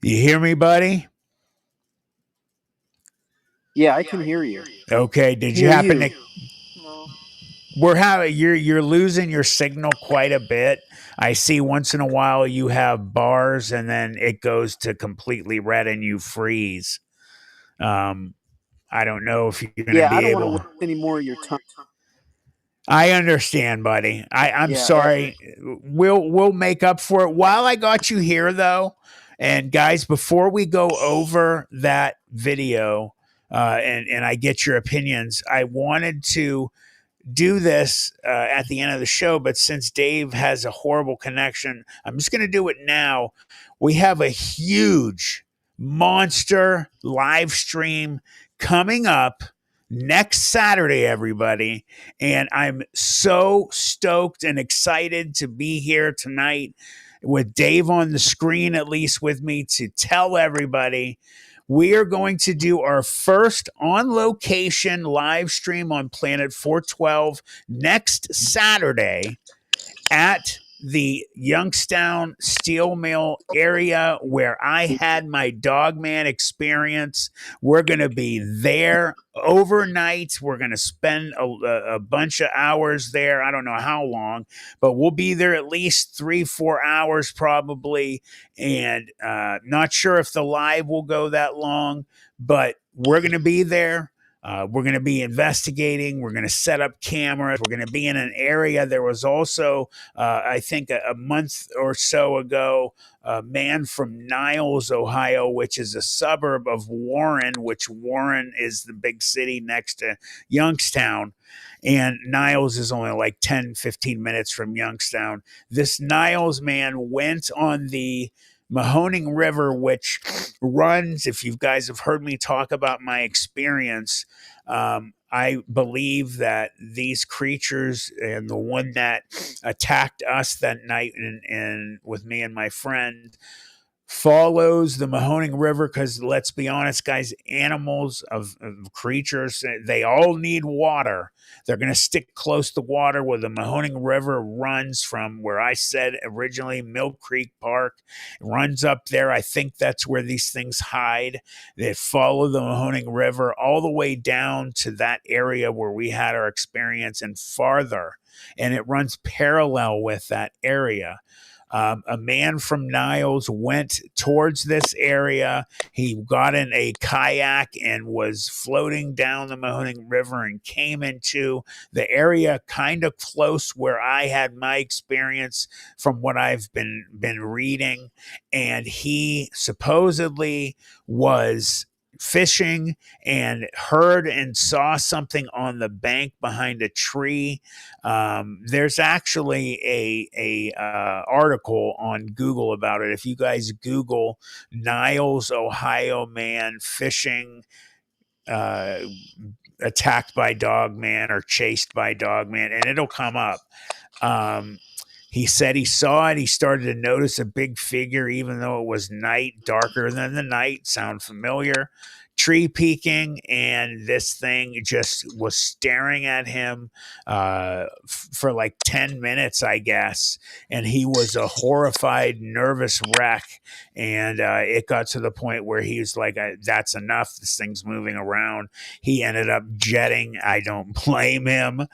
You hear me, buddy? Yeah, I can hear you. Okay, did you happen to we're having you're losing your signal quite a bit. I see once in a while you have bars and then it goes to completely red and you freeze. I don't know if you're going to Yeah, be I don't want to able. waste any more of your time. I understand, buddy. I'm Yeah, sorry. We'll make up for it. While I got you here, though, and guys, before we go over that video, and I get your opinions, I wanted to do this at the end of the show, but since Dave has a horrible connection, I'm just going to do it now. We have a huge monster live stream coming up next Saturday, everybody. And I'm so stoked and excited to be here tonight with Dave on the screen, at least with me, to tell everybody we are going to do our first on location live stream on Planet 412 next Saturday at the Youngstown Steel Mill area where I had my Dogman experience. We're going to be there overnight. We're going to spend a bunch of hours there. I don't know how long, but we'll be there at least 3-4 hours probably. And not sure if the live will go that long, but we're going to be there. We're going to be investigating. We're going to set up cameras. We're going to be in an area. There was also, I think, a month or so ago, a man from Niles, Ohio, which is a suburb of Warren, which Warren is the big city next to Youngstown. And Niles is only like 10-15 minutes from Youngstown. This Niles man went on the Mahoning River, which runs, if you guys have heard me talk about my experience, I believe that these creatures and the one that attacked us that night and with me and my friend follows the Mahoning River because let's be honest, guys, animals of creatures, they all need water. They're going to stick close to water where the Mahoning River runs from where I said originally Mill Creek Park. It runs up there. I think that's where these things hide. They follow the Mahoning River all the way down to that area where we had our experience and farther. And it runs parallel with that area. A man from Niles went towards this area. He got in a kayak and was floating down the Mahoning River and came into the area kind of close where I had my experience from what I've been reading. And he supposedly was fishing and heard and saw something on the bank behind a tree. There's actually a article on Google about it. If you guys Google Niles, Ohio man fishing attacked by Dogman or chased by Dogman, and it'll come up. He said he saw it. He started to notice a big figure, even though it was night, darker than the night. Sound familiar? Tree peeking, and this thing just was staring at him for like 10 minutes, I guess. And he was a horrified, nervous wreck. And it got to the point where he was like, that's enough. This thing's moving around. He ended up jetting. I don't blame him.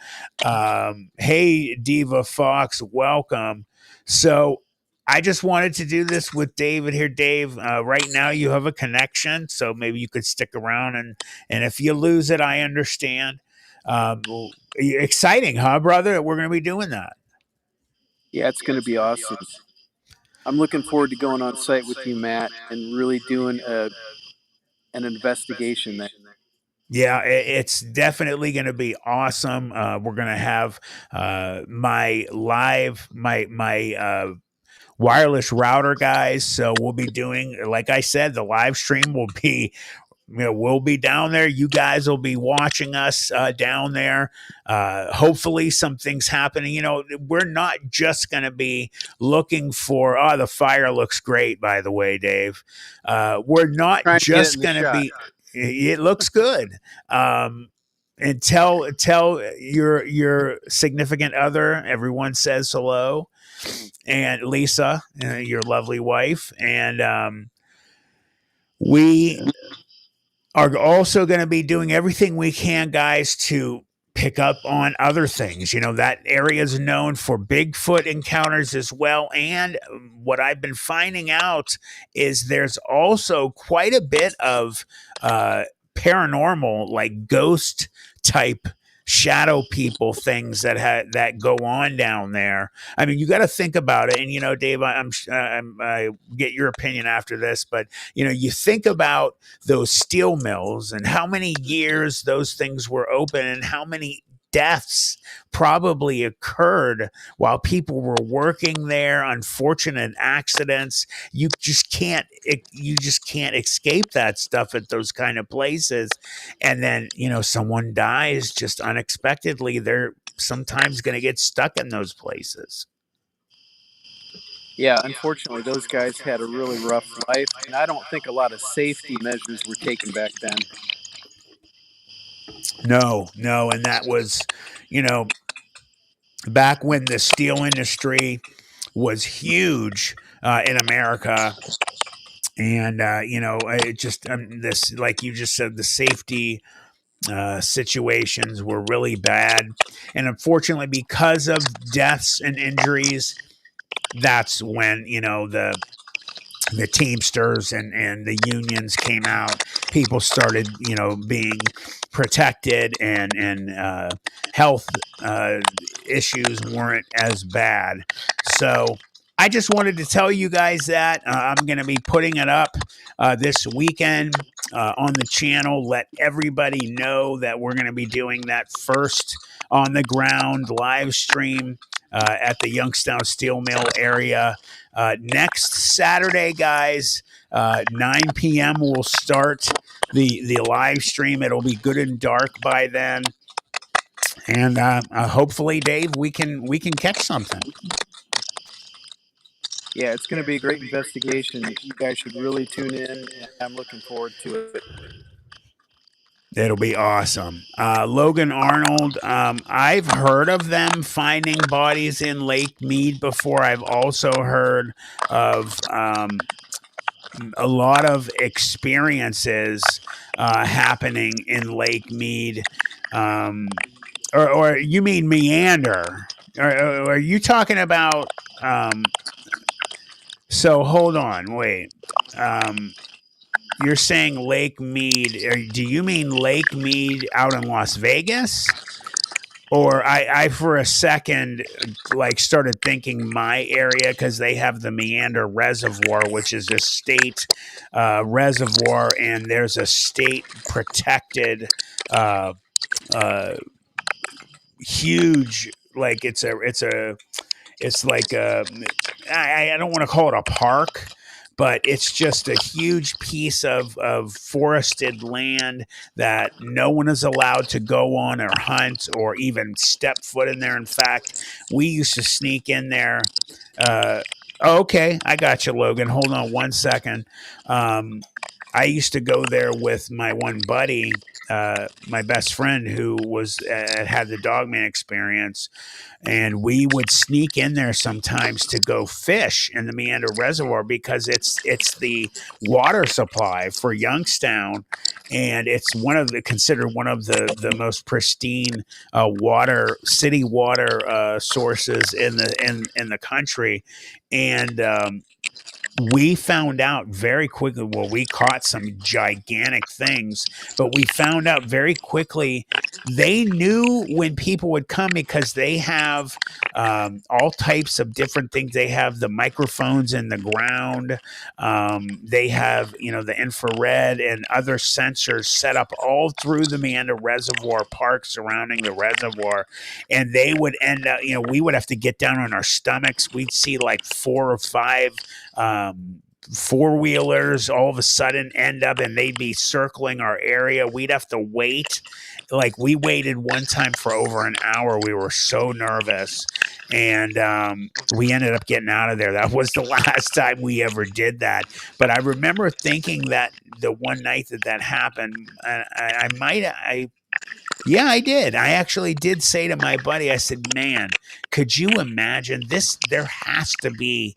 Hey, Diva Fox, welcome. So I just wanted to do this with David here. Dave, right now you have a connection, so maybe you could stick around, and if you lose it, I understand. Exciting, huh, brother? We're going to be doing that. Yeah, it's going to be awesome. I'm looking forward to going on site with you, Matt, and really doing an investigation there. Yeah, it's definitely going to be awesome. We're going to have my wireless router guys. So we'll be doing, like I said, the live stream will be, we'll be down there. You guys will be watching us down there. Hopefully something's happening. We're not just going to be looking for, the fire looks great, by the way, Dave. We're not just going to be, it looks good. And tell your significant other, everyone says hello. And Lisa, your lovely wife. And we are also going to be doing everything we can, guys, to pick up on other things. That area is known for Bigfoot encounters as well. And what I've been finding out is there's also quite a bit of paranormal, like ghost type shadow people things that go on down there. I mean, you got to think about it. And Dave, I get your opinion after this, but you think about those steel mills and how many years those things were open and how many deaths probably occurred while people were working there, unfortunate accidents. You just can't escape that stuff at those kind of places. And then someone dies just unexpectedly. They're sometimes going to get stuck in those places. Yeah, unfortunately, those guys had a really rough life, and I don't think a lot of safety measures were taken back then. No, and that was, back when the steel industry was huge in America. And, it just, this, like you just said, the safety situations were really bad. And unfortunately, because of deaths and injuries, that's when, the Teamsters and the unions came out. People started, being protected, and health issues weren't as bad. So I just wanted to tell you guys that I'm going to be putting it up this weekend on the channel. Let everybody know that we're going to be doing that first on the ground live stream at the Youngstown Steel Mill area. Next Saturday, guys, 9 p.m. we'll start the live stream. It'll be good and dark by then. And hopefully, Dave, we can catch something. Yeah, it's going to be a great investigation. You guys should really tune in, and I'm looking forward to it. It'll be awesome. Logan Arnold, I've heard of them finding bodies in Lake Mead before. I've also heard of a lot of experiences happening in Lake Mead. Or you mean Meander? Or are you talking about... So hold on, wait. You're saying Lake Mead. Do you mean Lake Mead out in Las Vegas? Or I for a second started thinking my area, because they have the Meander Reservoir, which is a state reservoir, and there's a state protected huge, it's like I don't want to call it a park, but it's just a huge piece of forested land that no one is allowed to go on or hunt or even step foot in there. In fact, we used to sneak in there. Uh, okay, I got you, Logan. Hold on one second. Um, I used to go there with my one buddy, my best friend, who was had the Dogman experience, and we would sneak in there sometimes to go fish in the Meander Reservoir because it's the water supply for Youngstown, and it's one of the considered one of the most pristine water city water sources in the country, and we found out very quickly. Well, we caught some gigantic things, but we found out very quickly they knew when people would come because they have all types of different things. They have the microphones in the ground. They have, the infrared and other sensors set up all through the Meander Reservoir park surrounding the reservoir. And they would end up, we would have to get down on our stomachs. We'd see like 4 or 5 four-wheelers all of a sudden end up, and they'd be circling our area. We'd have to wait. Like, we waited one time for over an hour. We were so nervous, and we ended up getting out of there. That was the last time we ever did that. But I remember thinking that the one night that happened, yeah, I did. I actually did say to my buddy, I said, man, could you imagine this? There has to be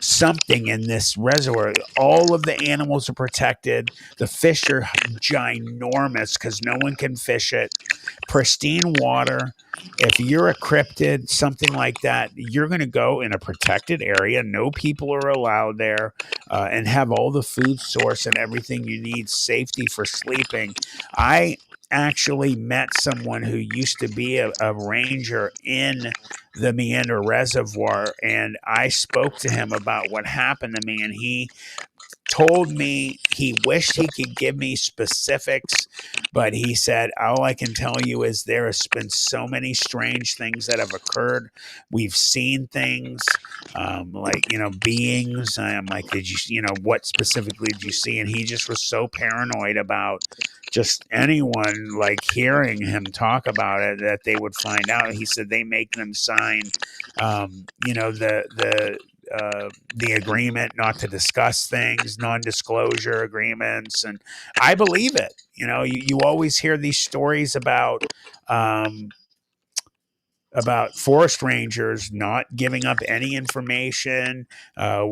something in this reservoir. All of the animals are protected. The fish are ginormous because no one can fish it. Pristine water. If you're a cryptid, something like that, you're going to go in a protected area. No people are allowed there, and have all the food source and everything you need, safety for sleeping. I actually met someone who used to be a ranger in the Meander Reservoir, and I spoke to him about what happened to me, and he told me he wished he could give me specifics, but he said, all I can tell you is there has been so many strange things that have occurred. We've seen things, like, beings. I'm like, did you, what specifically did you see? And he just was so paranoid about just anyone like hearing him talk about it that they would find out. He said they make them sign, the agreement not to discuss things, non-disclosure agreements, and I believe it. You always hear these stories about forest rangers not giving up any information,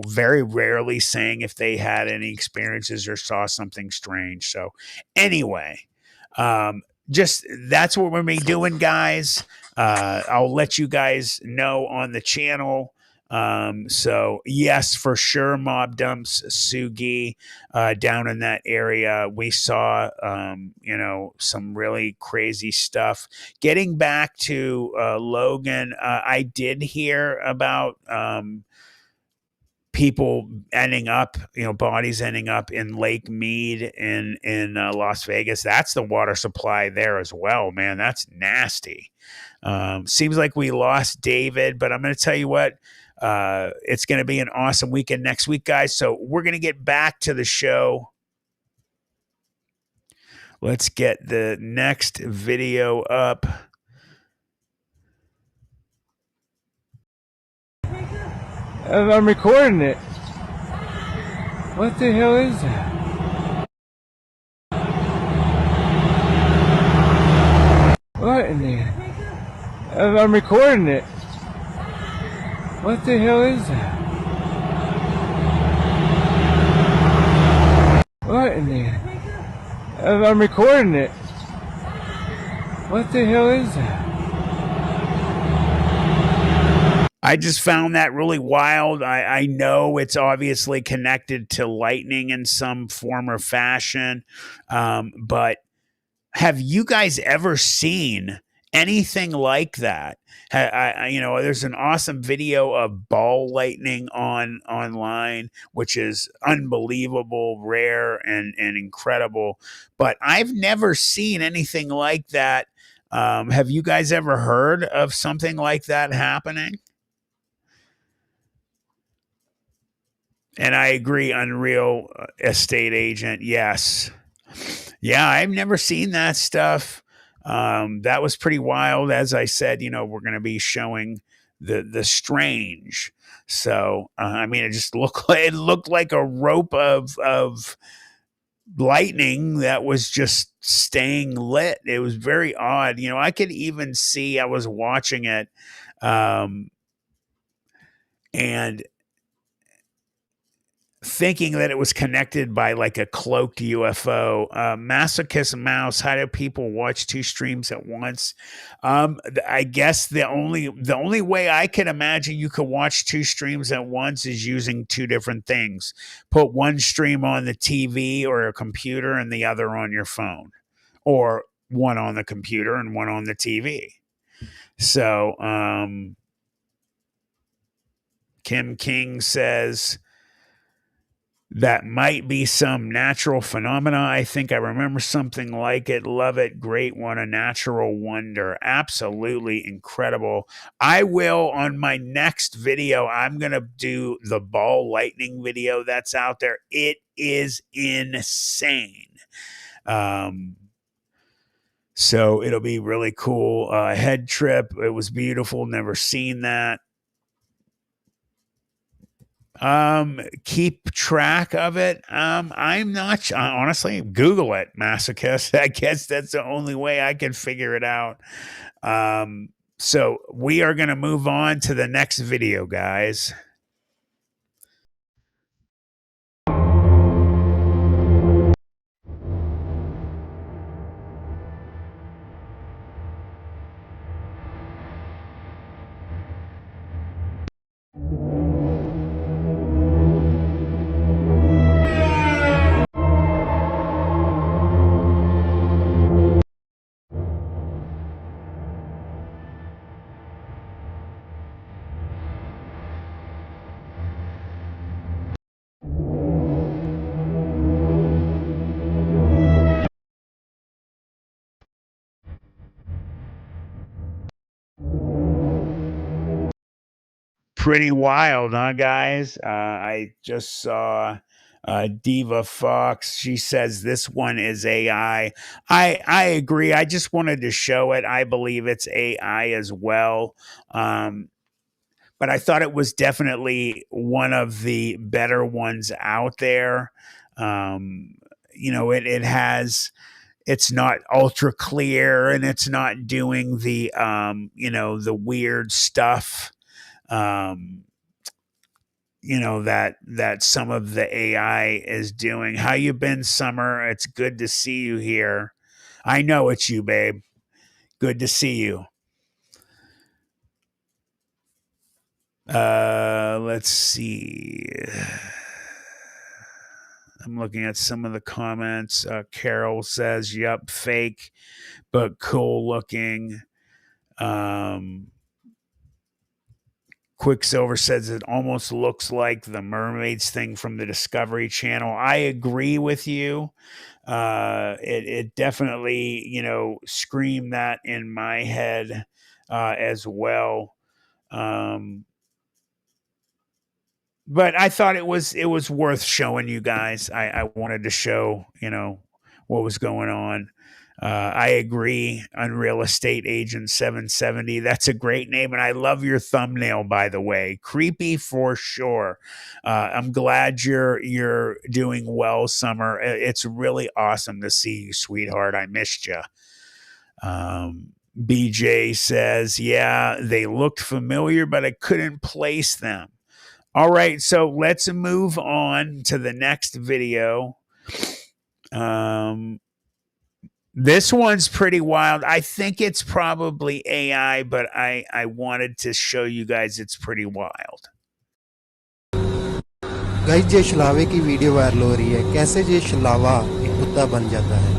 very rarely saying if they had any experiences or saw something strange. So anyway, just that's what we're going to be doing, guys. I'll let you guys know on the channel. So yes, for sure, mob dumps Sugi down in that area. We saw, some really crazy stuff. Getting back to Logan, I did hear about people ending up, bodies ending up in Lake Mead in Las Vegas. That's the water supply there as well, man. That's nasty. Seems like we lost David, but I'm going to tell you what. It's going to be an awesome weekend next week, guys. So we're going to get back to the show. Let's get the next video up. I'm recording it. What the hell is that? What in the... I'm recording it. What the hell is that? What in the... I'm recording it. What the hell is that? I just found that really wild. I know it's obviously connected to lightning in some form or fashion, but have you guys ever seen anything like that? There's an awesome video of ball lightning online, which is unbelievable, rare, and incredible. But I've never seen anything like that. Have you guys ever heard of something like that happening? And I agree, Unreal Estate Agent. Yes. Yeah, I've never seen that stuff. That was pretty wild. As I said, we're going to be showing the strange. So I mean, it looked like a rope of lightning that was just staying lit. It was very odd. I could even see I was watching it, and thinking that it was connected by like a cloaked UFO. Masochist Mouse, how do people watch two streams at once? I guess the only way I can imagine you could watch two streams at once is using two different things. Put one stream on the TV or a computer and the other on your phone, or one on the computer and one on the TV. So Kim King says, that might be some natural phenomena. I think I remember something like it. Love it. Great one. A natural wonder. Absolutely incredible. I will, on my next video, I'm going to do the ball lightning video that's out there. It is insane. So it'll be really cool. Head trip. It was beautiful. Never seen that. Keep track of it. I'm not honestly, Google it, masochist. I guess that's the only way I can figure it out. So we are going to move on to the next video, guys. Pretty wild, huh, guys? I just saw Diva Fox. She says this one is AI. I agree. I just wanted to show it. I believe it's AI as well. But I thought it was definitely one of the better ones out there. It has, it's not ultra clear, and it's not doing the weird stuff that some of the AI is doing. How you been, Summer? It's good to see you here. I know it's you, babe. Good to see you. Let's see. I'm looking at some of the comments. Carol says, "Yup, fake, but cool looking." Quicksilver says it almost looks like the mermaids thing from the Discovery Channel. I agree with you. It definitely, screamed that in my head as well. But I thought it was worth showing you guys. I wanted to show, what was going on. I agree. Unreal Estate Agent 770. That's a great name. And I love your thumbnail, by the way. Creepy for sure. I'm glad you're doing well, Summer. It's really awesome to see you, sweetheart. I missed you. BJ says, yeah, they looked familiar, but I couldn't place them. All right, so let's move on to the next video. This one's pretty wild. I think it's probably AI, but I wanted to show you guys it's pretty wild. Guys ये शलावे की video viral हो रही है कैसे ये शलावा एक कुत्ता बन जाता है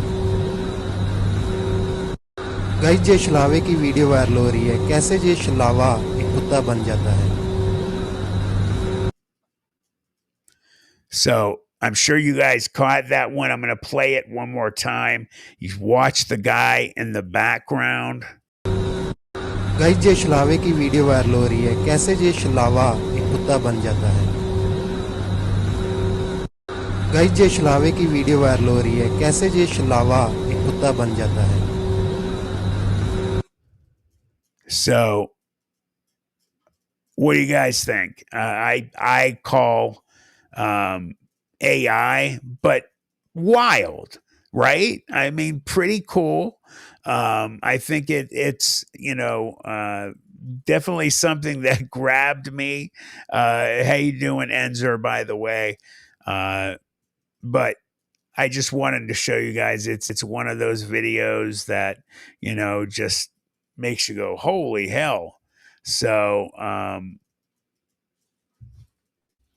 गाइस ये शलावे की वीडियो वायरल हो रही है कैसे ये शलावा एक कुत्ता बन जाता है So I'm sure you guys caught that one. I'm going to play it one more time. You watch the guy in the background. Guys ये शलावे की वीडियो वायरल हो रही है कैसे ये शलावा एक कुत्ता बन जाता है गाइस ये शलावे की वीडियो वायरल हो रही है कैसे ये शलावा एक कुत्ता बन जाता है So, what do you guys think? I call AI, but wild, right? I mean, pretty cool. I think it's definitely something that grabbed me. How you doing, Enzer? By the way, but I just wanted to show you guys it's one of those videos that just makes you go, holy hell. So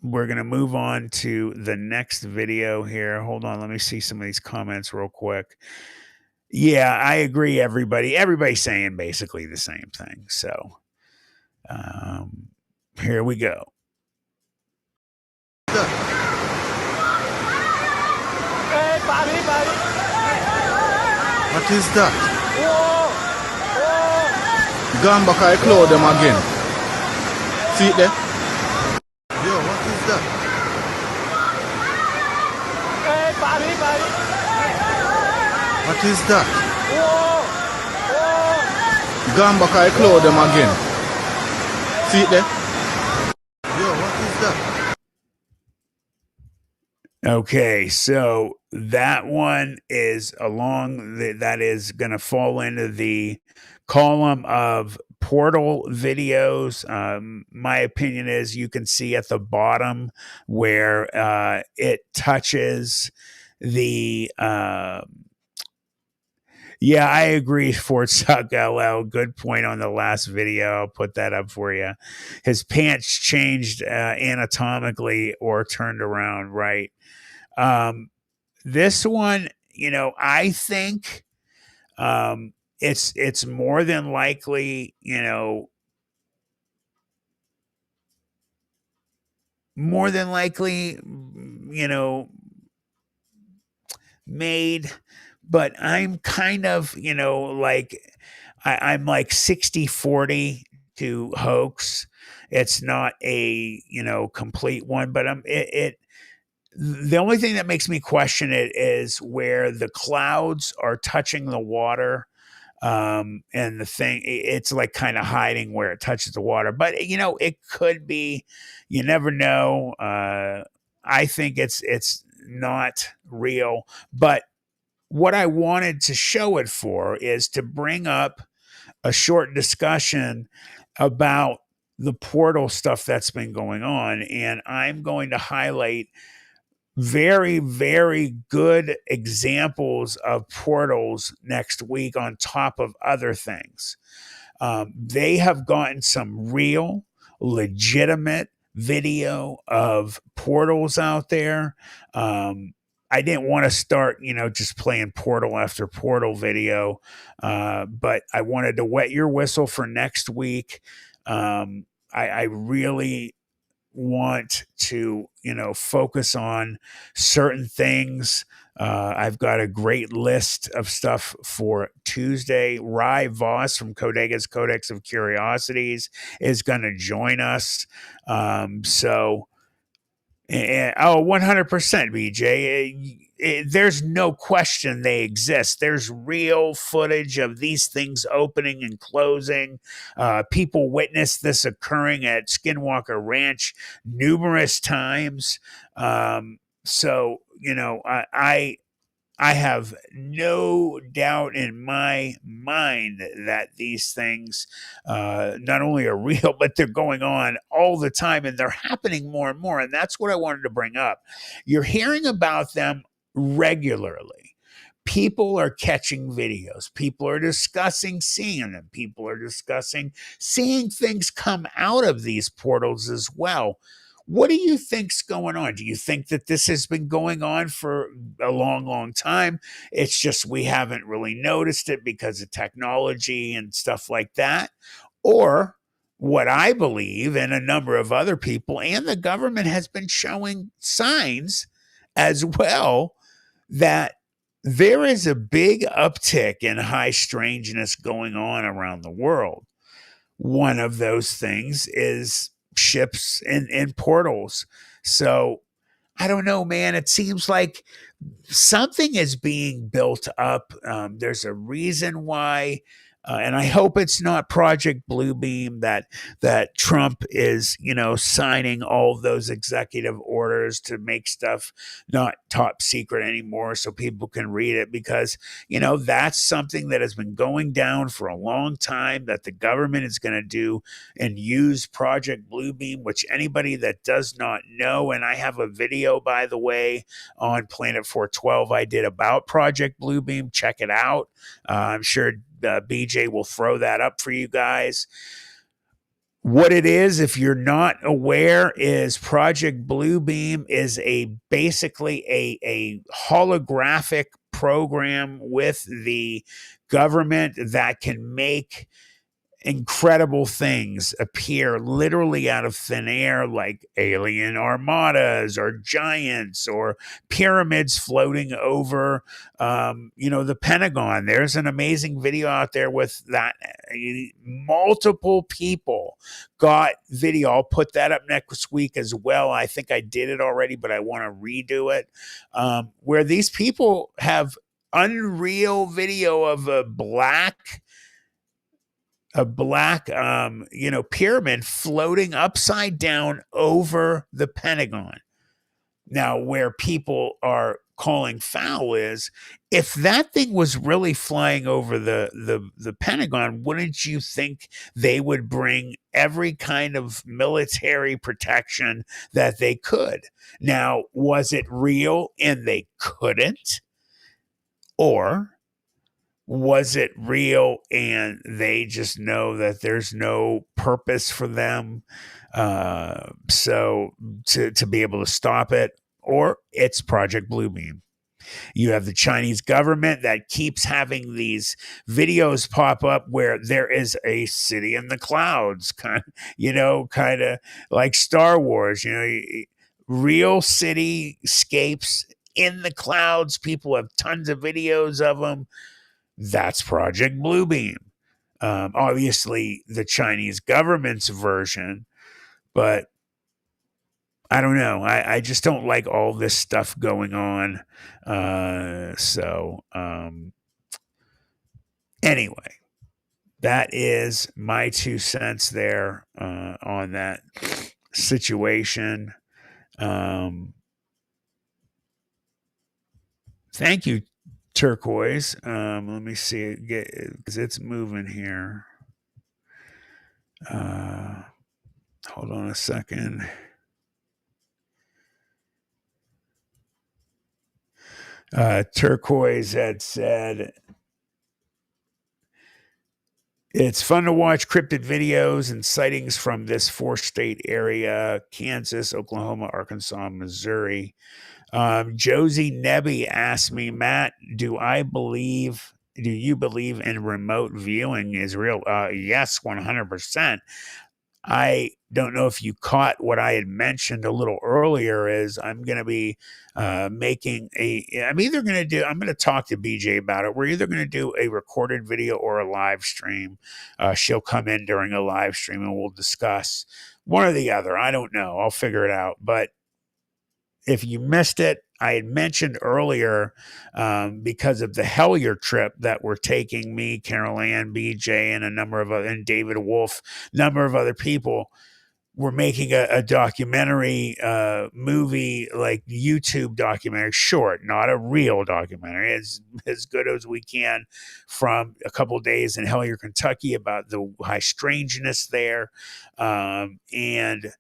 we're going to move on to the next video here. Hold on. Let me see some of these comments real quick. Yeah, I agree, everybody. Everybody's saying basically the same thing. So here we go. Hey, buddy, buddy. What is that? Gone back, I close them again. See it there? Yo, what is that? Hey, buddy, buddy. What is that? Gone back, I close them again. See it there? Yo, what is that? Okay, so that one is that is going to fall into the column of portal videos. My opinion is you can see at the bottom where it touches the yeah, I agree. Fort Suck LL. Good point on the last video. I'll put that up for you. His pants changed anatomically or turned around, right? This one, I think it's more than likely, made, but I'm kind of, like I'm like 60-40 to hoax. It's not a, complete one, but the only thing that makes me question it is where the clouds are touching the water. And the thing, it's like kind of hiding where it touches the water, but it could be, you never know. I think it's not real, but what I wanted to show it for is to bring up a short discussion about the portal stuff that's been going on. And I'm going to highlight very, very good examples of portals next week on top of other things. They have gotten some real, legitimate video of portals out there. I didn't want to start, just playing portal after portal video, but I wanted to wet your whistle for next week. I really want to, focus on certain things. I've got a great list of stuff for Tuesday. Rye Voss from Codega's Codex of Curiosities is going to join us. Oh, 100% BJ. There's no question they exist. There's real footage of these things opening and closing. People witnessed this occurring at Skinwalker Ranch numerous times. I have no doubt in my mind that these things not only are real, but they're going on all the time and they're happening more and more. And that's what I wanted to bring up. You're hearing about them regularly. People are catching videos. People are discussing seeing them. People are discussing seeing things come out of these portals as well. What do you think's going on? Do you think that this has been going on for a long, long time? It's just we haven't really noticed it because of technology and stuff like that? Or what I believe and a number of other people and the government has been showing signs as well that there is a big uptick in high strangeness going on around the world. One of those things is ships in portals. So I don't know, man. It seems like something is being built up. There's a reason why, and I hope it's not Project Bluebeam that Trump is, signing all those executive orders to make stuff not top secret anymore, so people can read it. Because that's something that has been going down for a long time, that the government is going to do and use Project Bluebeam. Which anybody that does not know, and I have a video, by the way, on Planet 412 I did about Project Bluebeam. Check it out. I'm sure BJ will throw that up for you guys. What it is, if you're not aware, is Project Bluebeam is basically a holographic program with the government that can make incredible things appear literally out of thin air, like alien armadas or giants or pyramids floating over the Pentagon. There's an amazing video out there with that. Multiple people got video. I'll put that up next week as well. I think I did it already, but I want to redo it, where these people have unreal video of a black pyramid floating upside down over the Pentagon. Now, where people are calling foul is, if that thing was really flying over the Pentagon, wouldn't you think they would bring every kind of military protection that they could? Now, was it real and they couldn't? Or was it real and they just know that there's no purpose for them, so to be able to stop it? Or it's Project Bluebeam. You have the Chinese government that keeps having these videos pop up where there is a city in the clouds, kind of like Star Wars, real cityscapes in the clouds. People have tons of videos of them. That's Project Bluebeam. Obviously, the Chinese government's version, but I don't know. I just don't like all this stuff going on. Anyway, that is my 2 cents there on that situation. Thank you, Turquoise. Let me see it because it's moving here. Hold on a second. Turquoise had said, it's fun to watch cryptid videos and sightings from this 4-state area: Kansas, Oklahoma, Arkansas, Missouri. Josie Nebby asked me, Matt, do you believe in remote viewing is real? Yes, 100%. I don't know if you caught what I had mentioned a little earlier. Is I'm going to be I'm going to talk to BJ about it. We're either going to do a recorded video or a live stream. She'll come in during a live stream and we'll discuss one or the other. I don't know. I'll figure it out. But if you missed it, I had mentioned earlier, because of the Hellier trip that we're taking, me, Carol Ann, BJ, and and David Wolf, number of other people. We're making a documentary movie, like YouTube documentary, short, not a real documentary, as good as we can, from a couple of days in Hellier, Kentucky, about the high strangeness there. And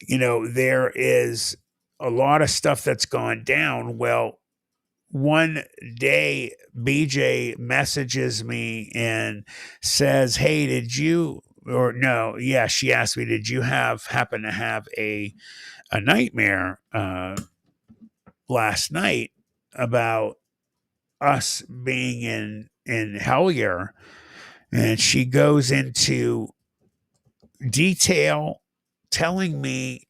there is a lot of stuff that's gone down. Well, one day BJ messages me and says, hey, she asked me, did you happen to have a nightmare last night about us being in Hellier? And she goes into detail, telling me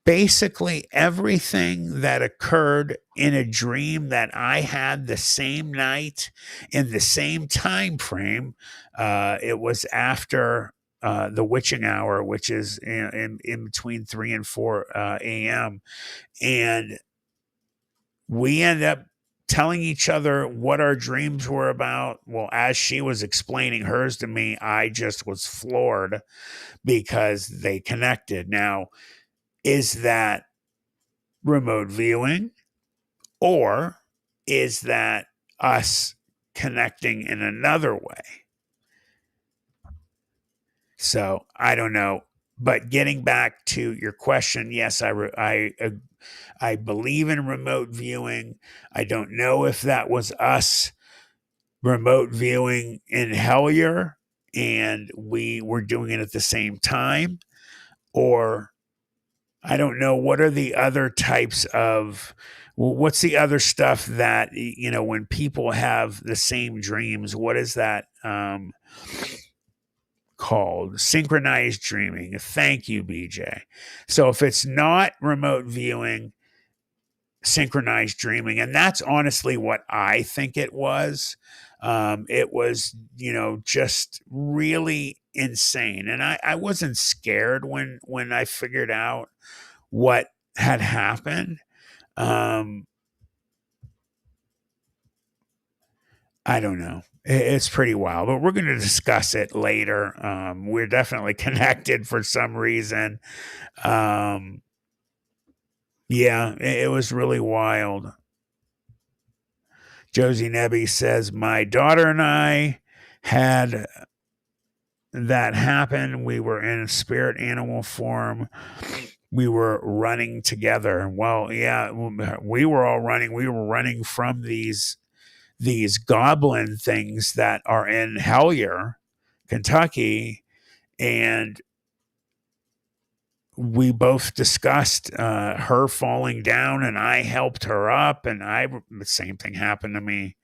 basically everything that occurred in a dream that I had the same night in the same time frame. It was after the witching hour, which is in between 3 and 4 a.m. And we end up telling each other what our dreams were about. Well, as she was explaining hers to me, I just was floored because they connected. Now, is that remote viewing, or is that us connecting in another way? So I don't know. But getting back to your question, yes, I believe in remote viewing. I don't know if that was us remote viewing in Hellier and we were doing it at the same time, or I don't know what are the other types of, what's the other stuff that, when people have the same dreams, what is that called? Synchronized dreaming. Thank you, BJ. So if it's not remote viewing, synchronized dreaming, and that's honestly what I think it was. It was, just really insane. And I wasn't scared when I figured out what had happened. I don't know. It's pretty wild, but we're going to discuss it later. We're definitely connected for some reason. Yeah, it was really wild. Josie Nebby says, my daughter and I had that happen. We were in spirit animal form. We were running together. Well, yeah, we were all running. We were running from these goblin things that are in Hellier, Kentucky, and we both discussed her falling down, and I helped her up, and the same thing happened to me.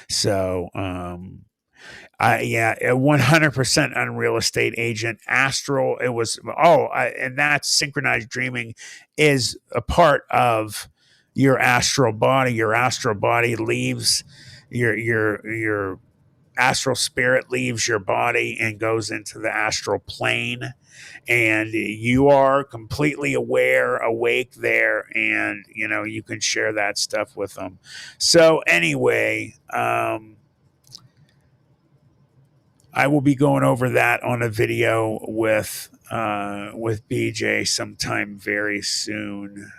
So, a 100% unreal estate agent, astral. It was and that's synchronized dreaming is a part of your astral body. Your astral body leaves your astral spirit leaves your body and goes into the astral plane, and you are completely awake there, and you can share that stuff with them. So anyway, I will be going over that on a video with BJ sometime very soon.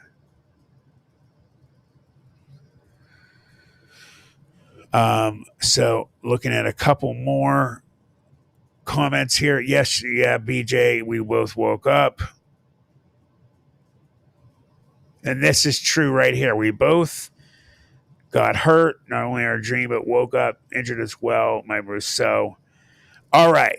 So looking at a couple more comments here. Yes, yeah, BJ, we both woke up. And this is true right here. We both got hurt, not only our dream, but woke up injured as well. My Rousseau. All right.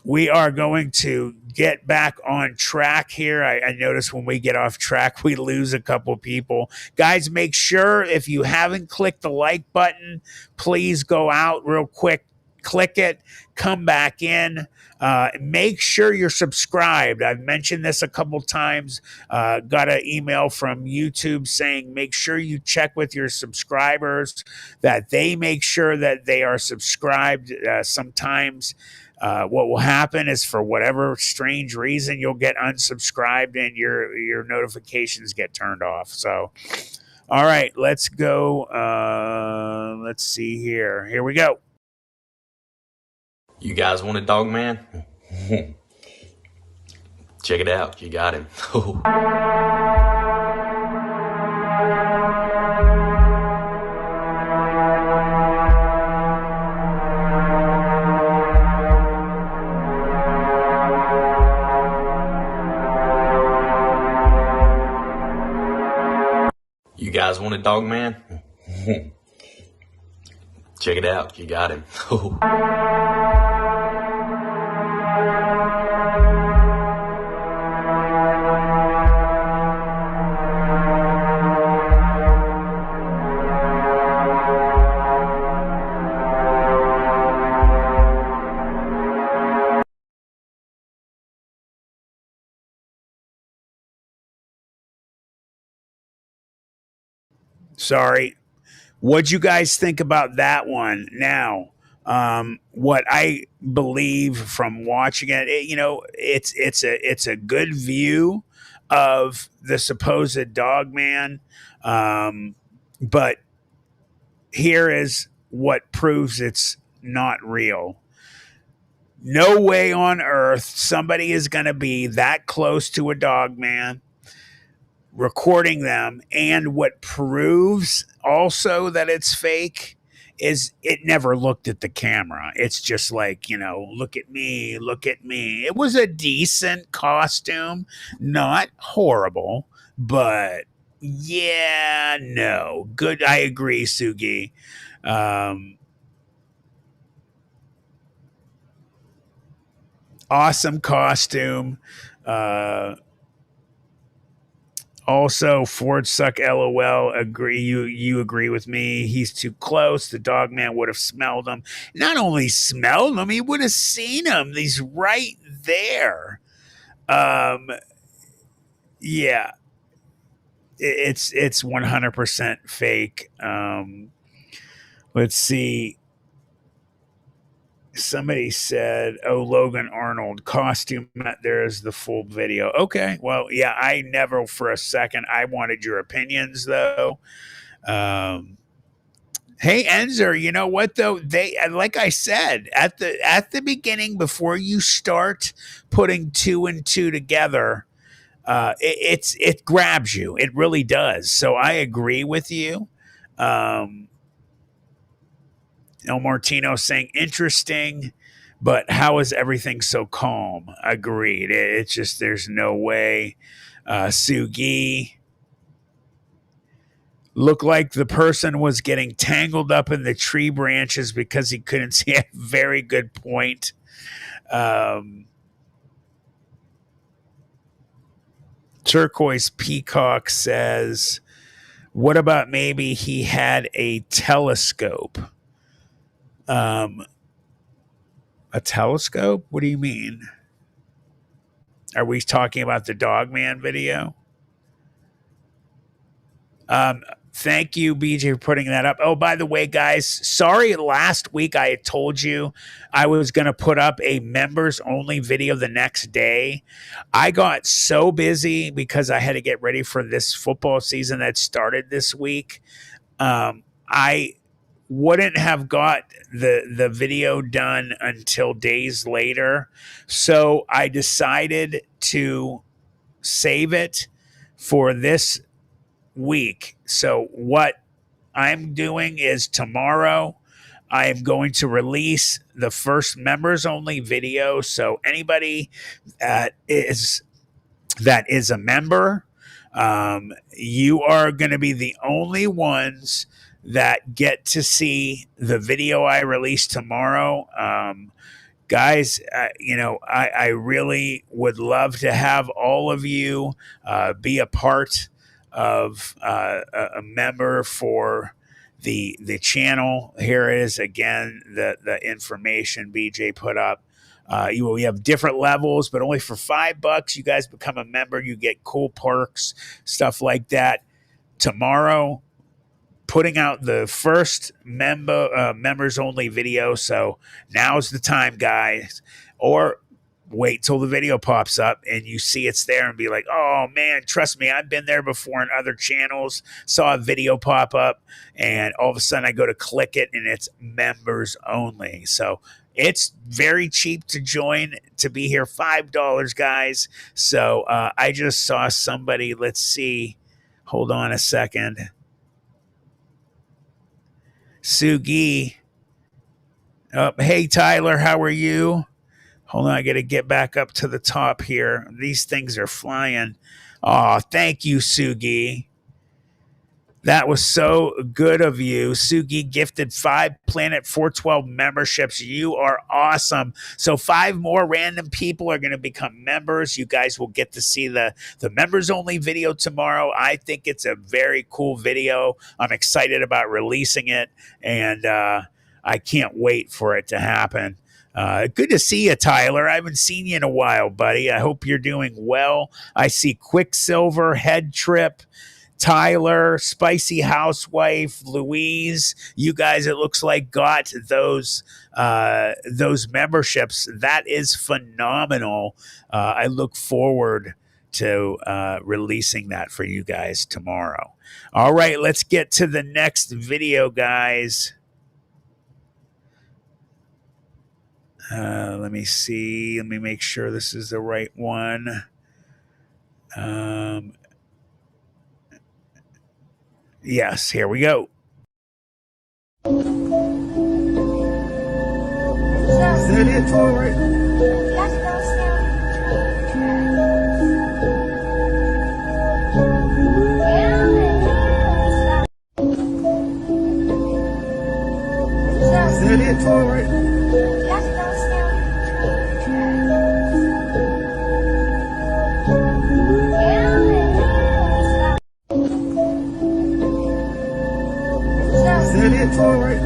We are going to get back on track here. I notice when we get off track, we lose a couple people. Guys, make sure if you haven't clicked the like button, please go out real quick, click it, come back in. Make sure you're subscribed. I've mentioned this a couple times. Got an email from YouTube saying make sure you check with your subscribers that they make sure that they are subscribed. Sometimes what will happen is, for whatever strange reason, you'll get unsubscribed and your notifications get turned off. So, all right, let's go. Let's see here. Here we go. You guys want a Dogman? Check it out. You got him. You guys want a Dogman? Check it out. You got him. Sorry. What'd you guys think about that one? Now, What I believe from watching it, it's a good view of the supposed Dogman, but here is what proves it's not real. No way on earth somebody is going to be that close to a Dogman recording them. And what proves also that it's fake is it never looked at the camera. It's just like, look at me, look at me. It was a decent costume, not horrible, but yeah, no. Good. I agree, Sugi. Awesome costume. Also, Ford suck. LOL. Agree. You agree with me? He's too close. The Dogman would have smelled him. Not only smelled him, he would have seen him. He's right there. Yeah, it's 100% fake. Let's see. Somebody said, "Oh, Logan Arnold costume." There's the full video. Okay, well, yeah, I never for a second I wanted your opinions though. Hey, Enzer, you know what though? They like I said at the beginning before you start putting two and two together, it grabs you. It really does. So I agree with you. El Martino saying interesting, but how is everything so calm? Agreed. It's just there's no way. Sugi looked like the person was getting tangled up in the tree branches because he couldn't see. A very good point. Turquoise Peacock says, what about maybe he had a telescope? A telescope? What do you mean? Are we talking about the Dogman video? Thank you, BJ, for putting that up. Oh, by the way, guys, sorry last week I had told you I was going to put up a members only video the next day. I got so busy because I had to get ready for this football season that started this week. I wouldn't have got the video done until days later. So I decided to save it for this week. So what I'm doing is tomorrow I am going to release the first members only video. So anybody that is a member, you are going to be the only ones that get to see the video I release tomorrow. Guys, I really would love to have all of you be a part of a member for the channel. Here is again the information BJ put up. We have different levels, but only for $5 you guys become a member. You get cool perks, stuff like that. Tomorrow, putting out the first members only video. So now's the time, guys. Or wait till the video pops up and you see it's there and be like, oh man, trust me, I've been there before on other channels, saw a video pop up and all of a sudden I go to click it and it's members only. So it's very cheap to join, to be here, $5, guys. So I just saw somebody, let's see, hold on a second. Sugi. Hey, Tyler, how are you? Hold on, I got to get back up to the top here. These things are flying. Oh, thank you, Sugi. That was so good of you. Sugi gifted 5 Planet 412 memberships. You are awesome. So 5 more random people are going to become members. You guys will get to see the members only video tomorrow. I think it's a very cool video. I'm excited about releasing it, and I can't wait for it to happen. Good to see you, Tyler. I haven't seen you in a while, buddy. I hope you're doing well. I see Quicksilver, Head Trip, Tyler, Spicy Housewife, Louise, you guys, it looks like got those memberships. That is phenomenal. I look forward to releasing that for you guys tomorrow. All right, let's get to the next video, guys. Let me see. Let me make sure this is the right one. Yes, here we go. Is that it for it? Is that it for it? Is that it for it?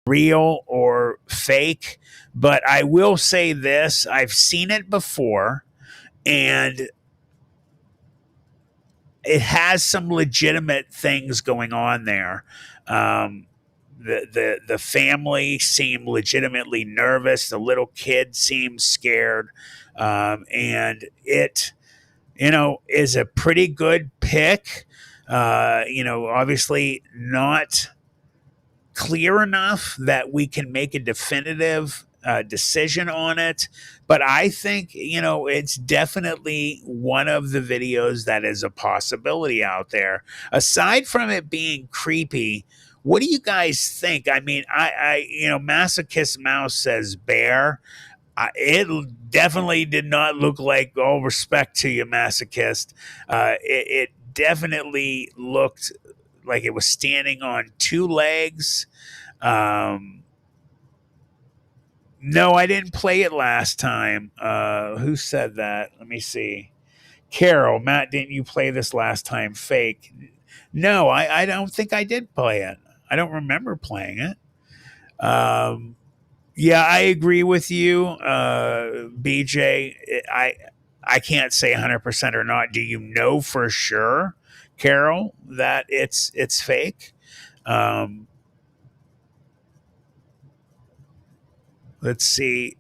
Real or fake, but I will say this, I've seen it before, and it has some legitimate things going on there. The family seemed legitimately nervous. The little kid seemed scared, and it, is a pretty good pick. Obviously not clear enough that we can make a definitive decision on it. But I think, it's definitely one of the videos that is a possibility out there. Aside from it being creepy, what do you guys think? I mean, Masochist Mouse says bear. It definitely did not look like, all respect to you, Masochist. It definitely looked like it was standing on two legs. No, I didn't play it last time. Who said that? Let me see. Carol, Matt, didn't you play this last time? Fake. No, I don't think I did play it. I don't remember playing it. Yeah, I agree with you, BJ. I can't say 100% or not. Do you know for sure, Carol, that it's fake? Let's see.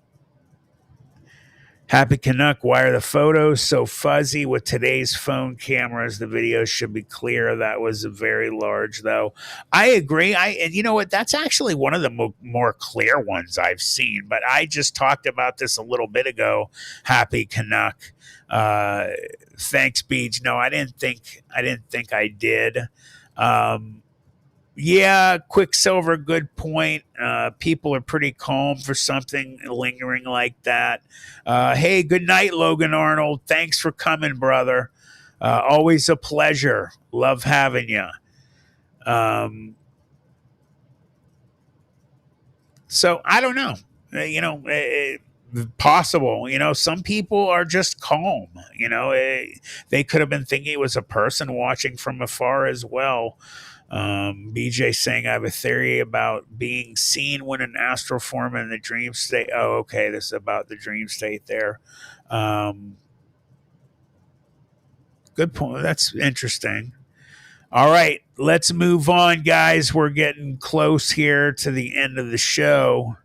Happy Canuck, why are the photos so fuzzy with today's phone cameras? The videos should be clear. That was very large, though. I agree. And you know what? That's actually one of the more clear ones I've seen. But I just talked about this a little bit ago. Happy Canuck. Thanks, Beach. No, I didn't think I did. Yeah, Quicksilver, good point. People are pretty calm for something lingering like that. Hey, good night, Logan Arnold. Thanks for coming, brother. Always a pleasure. Love having you. So I don't know. Possible. Some people are just calm. They could have been thinking it was a person watching from afar as well. BJ saying, I have a theory about being seen when an astral form in the dream state. Oh, okay. This is about the dream state there. Good point. That's interesting. All right. Let's move on, guys. We're getting close here to the end of the show.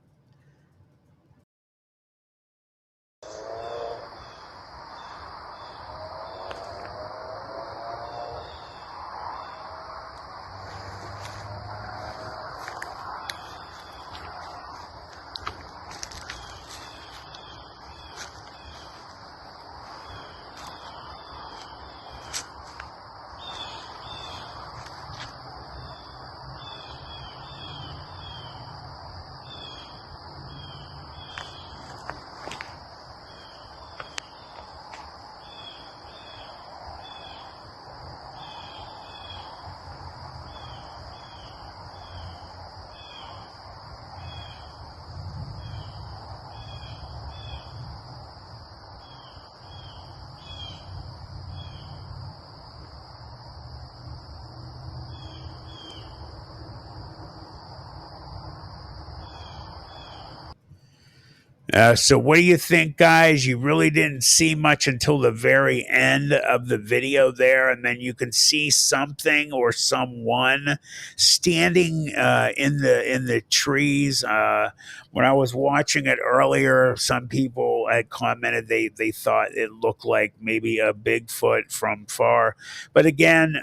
So what do you think, guys? You really didn't see much until the very end of the video there, and then you can see something or someone standing in the trees. When I was watching it earlier, some people had commented they thought it looked like maybe a Bigfoot from far, but again,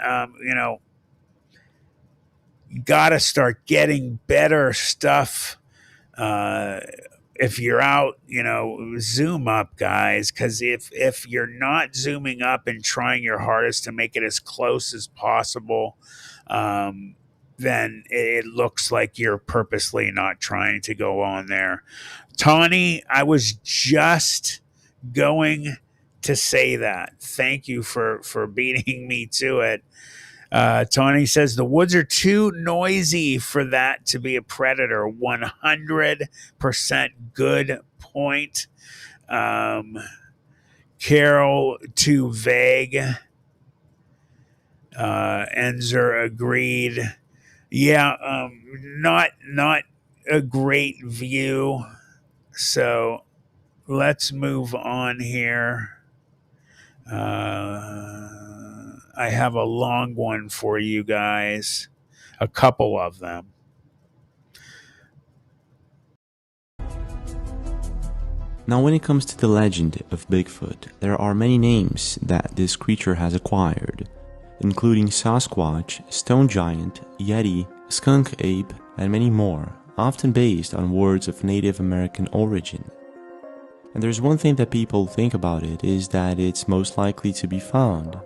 you got to start getting better stuff. Uh, if you're out, zoom up, guys, because if you're not zooming up and trying your hardest to make it as close as possible, then it looks like you're purposely not trying to go on there. Tawny, I was just going to say that. Thank you for beating me to it. Tony says the woods are too noisy for that to be a predator. 100% good point. Carol, too vague. Enzer agreed. Yeah, not a great view. So let's move on here. I have a long one for you guys, a couple of them. Now, when it comes to the legend of Bigfoot, there are many names that this creature has acquired, including Sasquatch, Stone Giant, Yeti, Skunk Ape, and many more, often based on words of Native American origin. And there's one thing that people think about it is that it's most likely to be found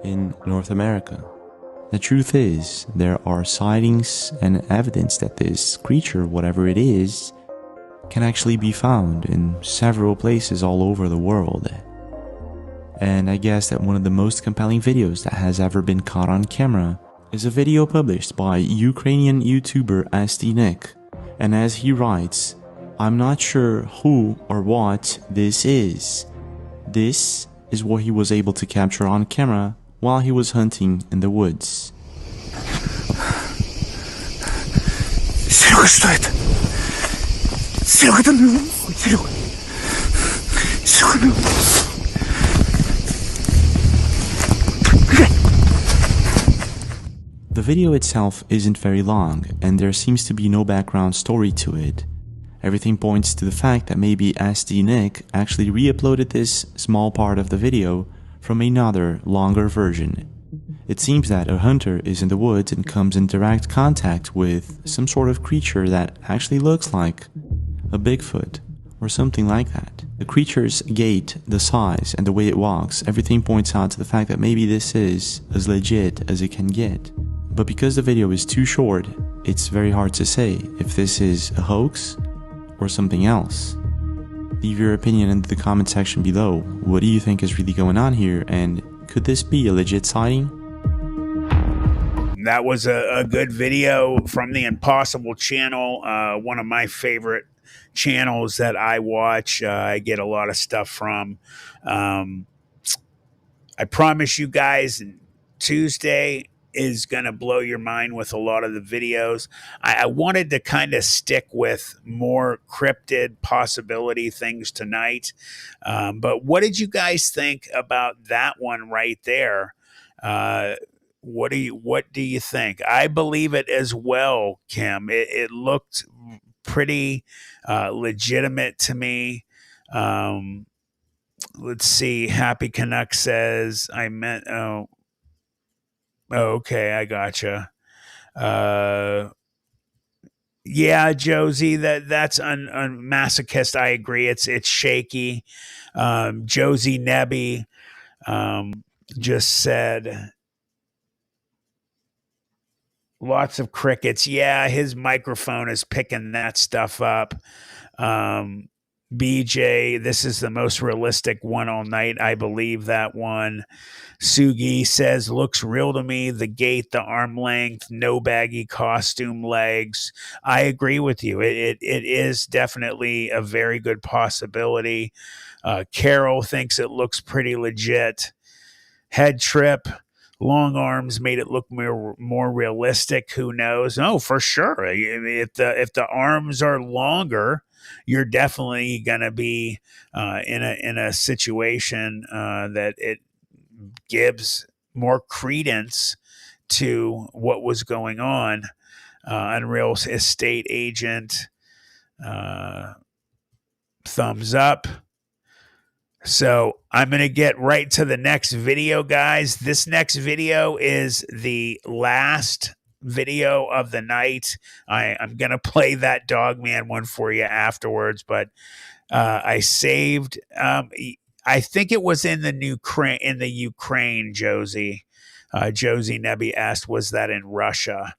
in North America. The truth is, there are sightings and evidence that this creature, whatever it is, can actually be found in several places all over the world. And I guess that one of the most compelling videos that has ever been caught on camera is a video published by Ukrainian YouTuber SD Nick. And as he writes, I'm not sure who or what this is. This is what he was able to capture on camera while he was hunting in the woods. Серега, что это? Серега, да ну нахуй, Серега. Серега, ну. The video itself isn't very long, and there seems to be no background story to it. Everything points to the fact that maybe SD Nick actually re-uploaded this small part of the video from another, longer version. It seems that a hunter is in the woods and comes in direct contact with some sort of creature that actually looks like a Bigfoot or something like that. The creature's gait, the size, and the way it walks, everything points out to the fact that maybe this is as legit as it can get. But because the video is too short, it's very hard to say if this is a hoax or something else. Leave your opinion in the comment section below. What do you think is really going on here, and could this be a legit sighting? That was a good video from the Impossible channel, one of my favorite channels that I watch. I get a lot of stuff from. I promise you guys, Tuesday is going to blow your mind with a lot of the videos. I wanted to kind of stick with more cryptid possibility things tonight. But what did you guys think about that one right there? What do you think? I believe it as well, Kim. It looked pretty legitimate to me. Let's see. Happy Canuck says, I meant, okay, I gotcha. Yeah, Josie, that's masochist. I agree. It's shaky. Josie Nebby just said lots of crickets. Yeah, his microphone is picking that stuff up. BJ, this is the most realistic one all night. I believe that one. Sugi says, looks real to me. The gait, the arm length, no baggy costume legs. I agree with you. It is definitely a very good possibility. Carol thinks it looks pretty legit. Head trip, long arms made it look more realistic. Who knows? Oh, for sure. If the arms are longer, you're definitely going to be in a situation that it gives more credence to what was going on. Unreal estate agent, thumbs up. So I'm going to get right to the next video, guys. This next video is the last video of the night. I'm going to play that Dogman one for you afterwards, but I saved, I think it was in the Ukraine, Josie. Josie Nebby asked, was that in Russia?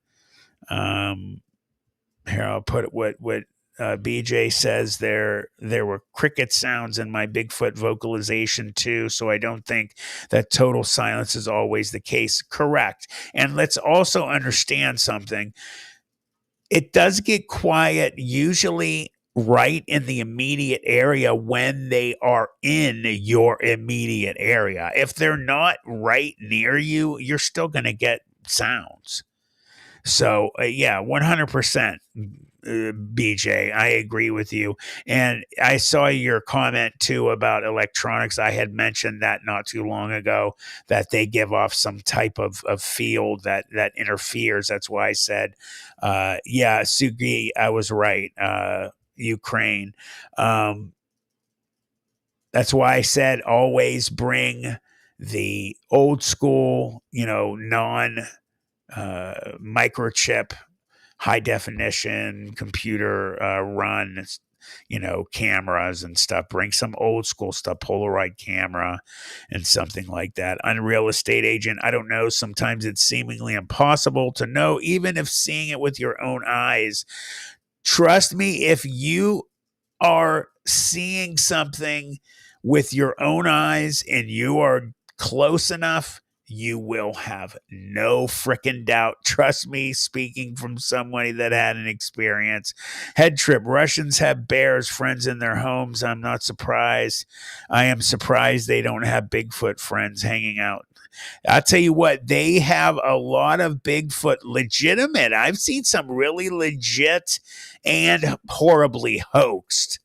Here, I'll put it what BJ says. There were cricket sounds in my Bigfoot vocalization too, so I don't think that total silence is always the case. Correct. And let's also understand something. It does get quiet usually right in the immediate area when they are in your immediate area. If they're not right near you, you're still going to get sounds. So, yeah, 100%. BJ, I agree with you. And I saw your comment too about electronics. I had mentioned that not too long ago, that they give off some type of field that interferes. That's why I said, yeah, Sugi, I was right. Ukraine. That's why I said always bring the old school, non microchip, high definition computer run, cameras and stuff. Bring some old school stuff, Polaroid camera and something like that. Unreal estate agent, I don't know. Sometimes it's seemingly impossible to know, even if seeing it with your own eyes. Trust me, if you are seeing something with your own eyes and you are close enough, you will have no frickin' doubt. Trust me, speaking from somebody that had an experience. Head trip. Russians have bears friends in their homes. I'm not surprised. I am surprised they don't have Bigfoot friends hanging out. I'll tell you what, they have a lot of Bigfoot legitimate. I've seen some really legit and horribly hoaxed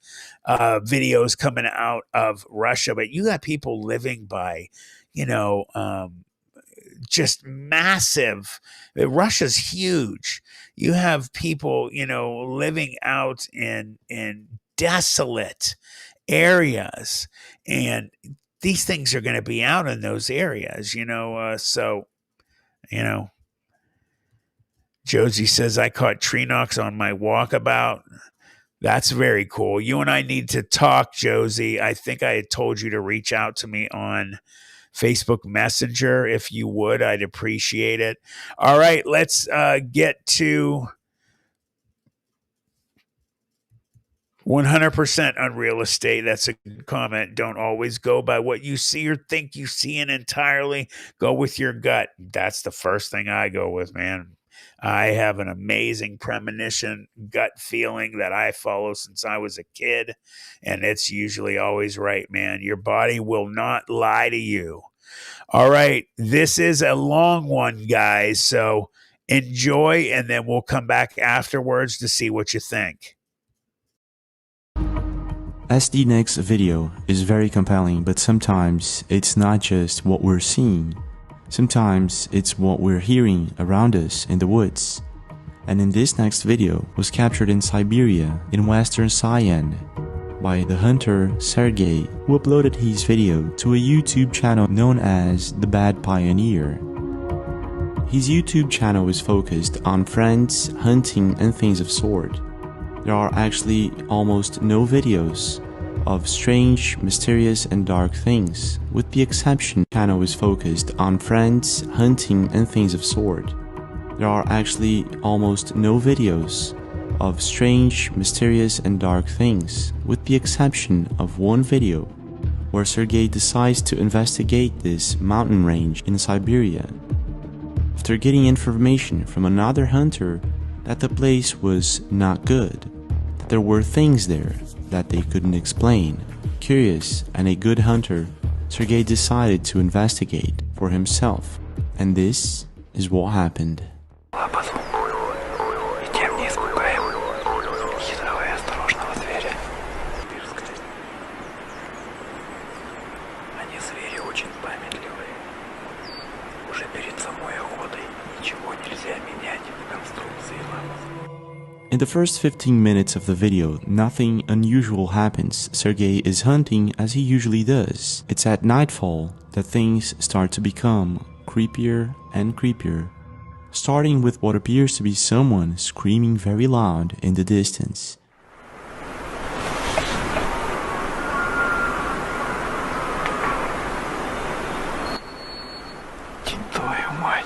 videos coming out of Russia, but you got people living by, just massive. Russia's huge. You have people, living out in desolate areas, and these things are going to be out in those areas, so, Josie says, I caught tree knocks on my walkabout. That's very cool. You and I need to talk, Josie. I think I had told you to reach out to me on Facebook Messenger. If you would, I'd appreciate it. All right, let's get to 100% on real estate. That's a good comment. Don't always go by what you see or think you see, and entirely go with your gut. That's the first thing I go with, man. I have an amazing premonition gut feeling that I follow since I was a kid, and it's usually always right, man. Your body will not lie to you. All right, this is a long one, guys, so enjoy, and then we'll come back afterwards to see what you think. SD next video is very compelling, but sometimes it's not just what we're seeing. Sometimes it's what we're hearing around us in the woods. And in this next video was captured in Siberia, in Western Siam, by the hunter Sergey, who uploaded his video to a YouTube channel known as The Bad Pioneer. His YouTube channel is focused on friends, hunting, and things of sort. There are actually almost no videos of strange, mysterious, and dark things, with the exception the channel is focused on friends, hunting, and things of sort. There are actually almost no videos of strange, mysterious, and dark things, with the exception of one video where Sergey decides to investigate this mountain range in Siberia. After getting information from another hunter that the place was not good, that there were things there that they couldn't explain, curious and a good hunter, Sergey decided to investigate for himself. And this is what happened. Идем, не испугаем хитрого и осторожного зверя. Перед самой охотой ничего нельзя менять в конструкции лап. In the first 15 minutes of the video, nothing unusual happens. Sergey is hunting as he usually does. It's at nightfall that things start to become creepier and creepier, starting with what appears to be someone screaming very loud in the distance. Твою мать.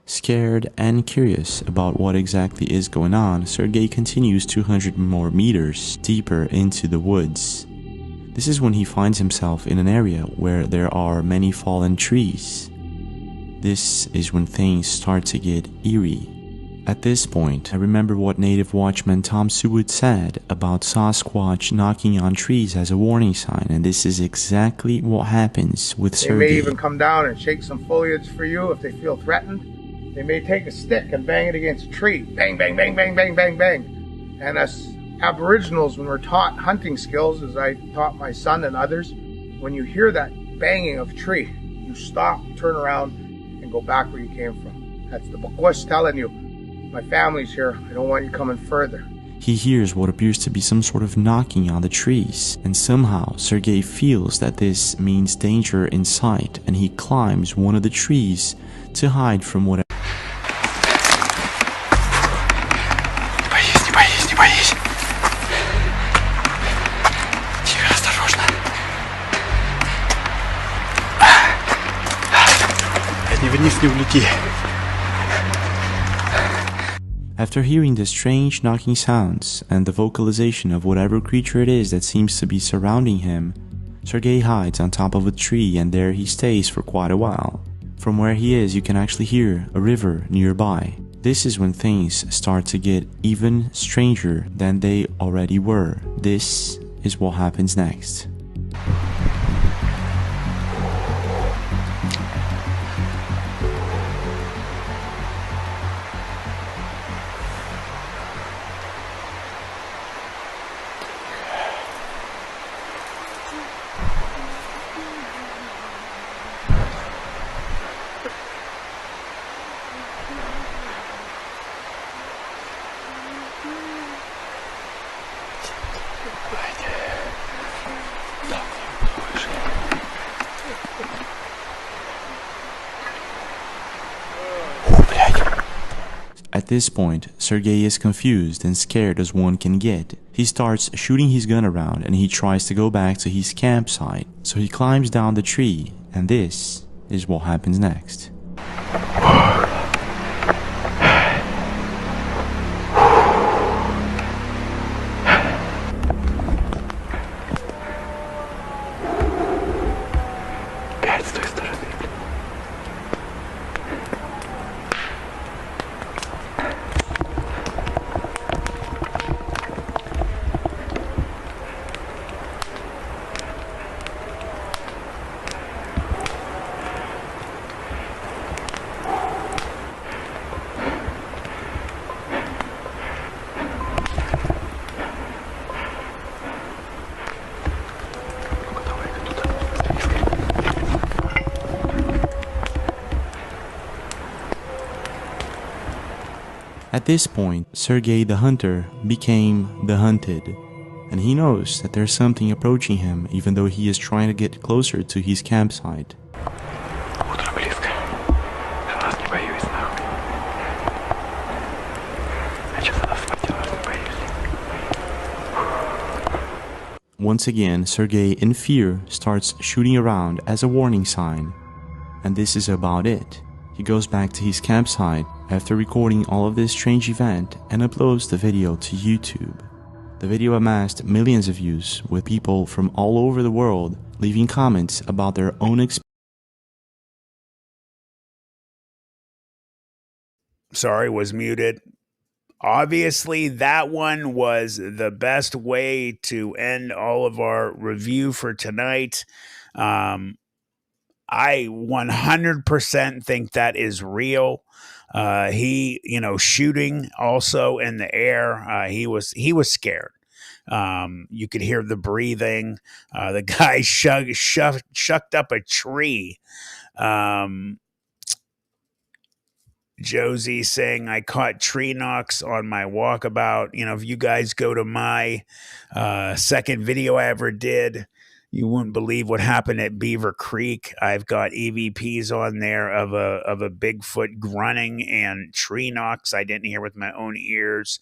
Scared and curious about what exactly is going on, Sergey continues 200 more meters deeper into the woods. This is when he finds himself in an area where there are many fallen trees. This is when things start to get eerie. At this point, I remember what native watchman Tom Seward said about Sasquatch knocking on trees as a warning sign, and this is exactly what happens with Sergey. They may even come down and shake some foliage for you if they feel threatened. They may take a stick and bang it against a tree. Bang, bang, bang, bang, bang, bang, bang. And us Aboriginals, when we're taught hunting skills, as I taught my son and others, when you hear that banging of a tree, you stop, turn around, and go back where you came from. That's the Bookwash telling you, my family's here, I don't want you coming further. He hears what appears to be some sort of knocking on the trees, and somehow Sergey feels that this means danger in sight, and he climbs one of the trees to hide from whatever. After hearing the strange knocking sounds and the vocalization of whatever creature it is that seems to be surrounding him, Sergey hides on top of a tree, and there he stays for quite a while. From where he is, you can actually hear a river nearby. This is when things start to get even stranger than they already were. This is what happens next. At this point, Sergey is confused and scared as one can get. He starts shooting his gun around and he tries to go back to his campsite. So he climbs down the tree, and this is what happens next. At this point, Sergey the hunter became the hunted, and he knows that there's something approaching him even though he is trying to get closer to his campsite. Once again, Sergey in fear starts shooting around as a warning sign, and this is about it. He goes back to his campsite after recording all of this strange event and uploads the video to YouTube. The video amassed millions of views, with people from all over the world leaving comments about their own experience. Sorry, was muted. Obviously, that one was the best way to end all of our review for tonight. I 100% think that is real. He, shooting also in the air. He was scared. You could hear the breathing. The guy shucked up a tree. Josie saying, I caught tree knocks on my walkabout. If you guys go to my second video I ever did, you wouldn't believe what happened at Beaver Creek. I've got EVPs on there of a Bigfoot grunting and tree knocks I didn't hear with my own ears.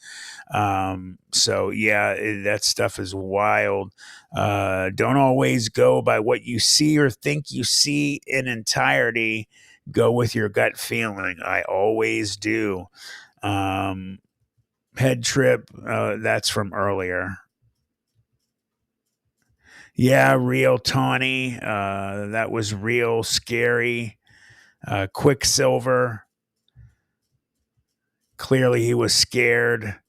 So yeah, that stuff is wild. Don't always go by what you see or think you see in entirety. Go with your gut feeling. I always do. Head trip, that's from earlier. Yeah, real Tawny. That was real scary. Quicksilver. Clearly he was scared.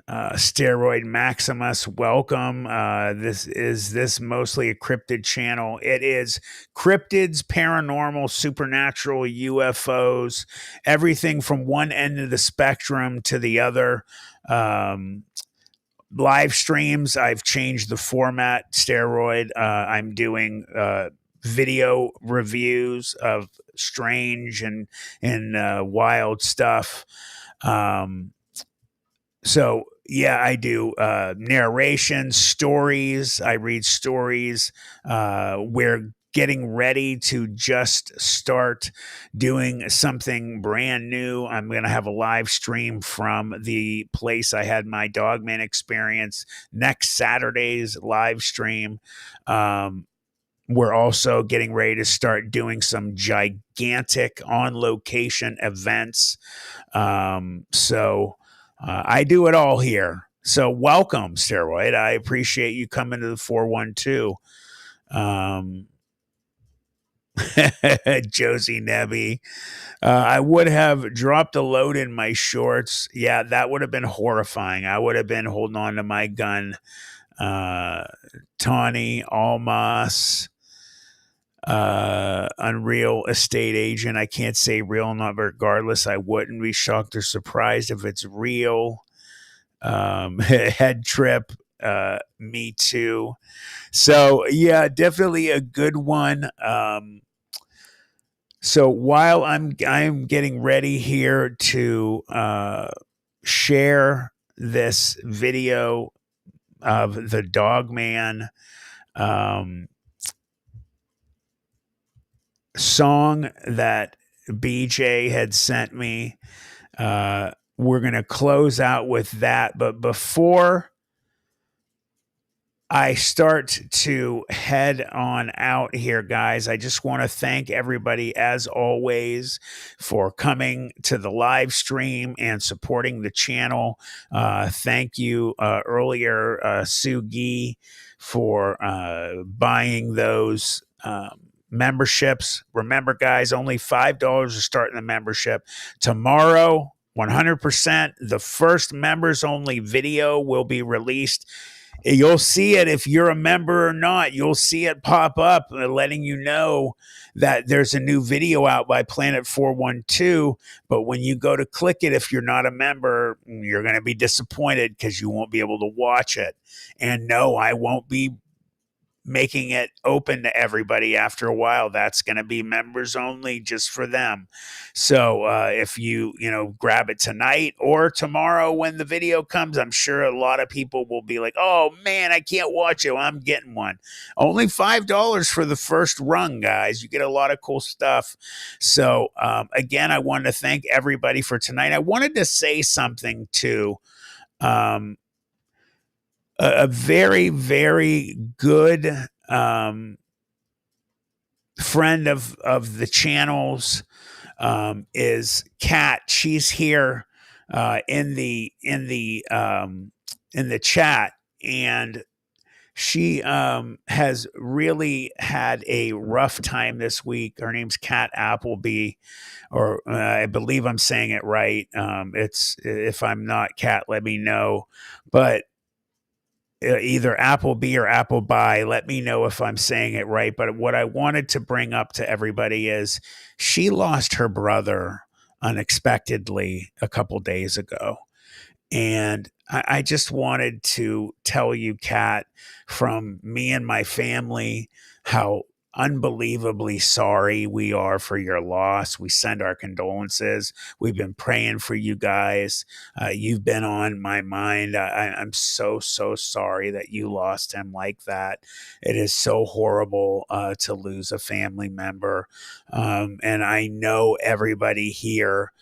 Steroid Maximus, welcome. This mostly a cryptid channel? It is cryptids, paranormal, supernatural, UFOs, everything from one end of the spectrum to the other. Live streams, I've changed the format. Steroid, I'm doing video reviews of strange and wild stuff. So yeah, I do narration, stories. I read stories. We're getting ready to just start doing something brand new. I'm going to have a live stream from the place I had my Dogman experience next Saturday's live stream. We're also getting ready to start doing some gigantic on location events. I do it all here. So welcome, Steroid. I appreciate you coming to the 412. Josie Nebby. I would have dropped a load in my shorts. Yeah, that would have been horrifying. I would have been holding on to my gun. Tawny, Almas, Unreal Estate Agent. I can't say real, not regardless. I wouldn't be shocked or surprised if it's real. Head trip, me too. So yeah, definitely a good one. So while I'm getting ready here to share this video of the Dogman song that BJ had sent me, we're going to close out with that. But before I start to head on out here, guys, I just want to thank everybody, as always, for coming to the live stream and supporting the channel. Thank you earlier, Sugi, for buying those memberships. Remember, guys, only $5 is starting the membership. Tomorrow, 100%, the first members only video will be released. You'll see it if you're a member or not. You'll see it pop up letting you know that there's a new video out by Planet 412. But when you go to click it, if you're not a member, you're going to be disappointed because you won't be able to watch it. And no, I won't be making it open to everybody after a while. That's going to be members only, just for them. So if you grab it tonight or tomorrow when the video comes, I'm sure a lot of people will be like, oh man, I can't watch it. Well, I'm getting one. Only $5 for the first run, guys. You get a lot of cool stuff. So again, I wanted to thank everybody for tonight. I wanted to say something too. A very, very good friend of the channel's, is Kat. She's here in the chat, and she has really had a rough time this week. Her name's Kat Appleby, or I believe I'm saying it right. It's if I'm not, Kat, let me know. But either Appleby or Appleby, let me know if I'm saying it right. But what I wanted to bring up to everybody is she lost her brother unexpectedly a couple days ago. And I just wanted to tell you, Kat, from me and my family, how unbelievably sorry we are for your loss. We send our condolences. We've been praying for you guys. You've been on my mind. I'm so, so sorry that you lost him like that. It is so horrible to lose a family member. And I know everybody here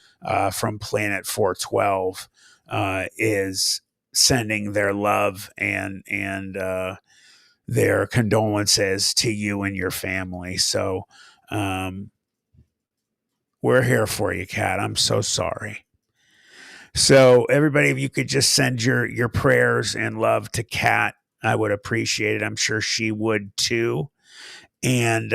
from Planet 412 is sending their love and their condolences to you and your family. So we're here for you, Kat. I'm so sorry. So everybody, if you could just send your prayers and love to Kat, I would appreciate it. I'm sure she would too. And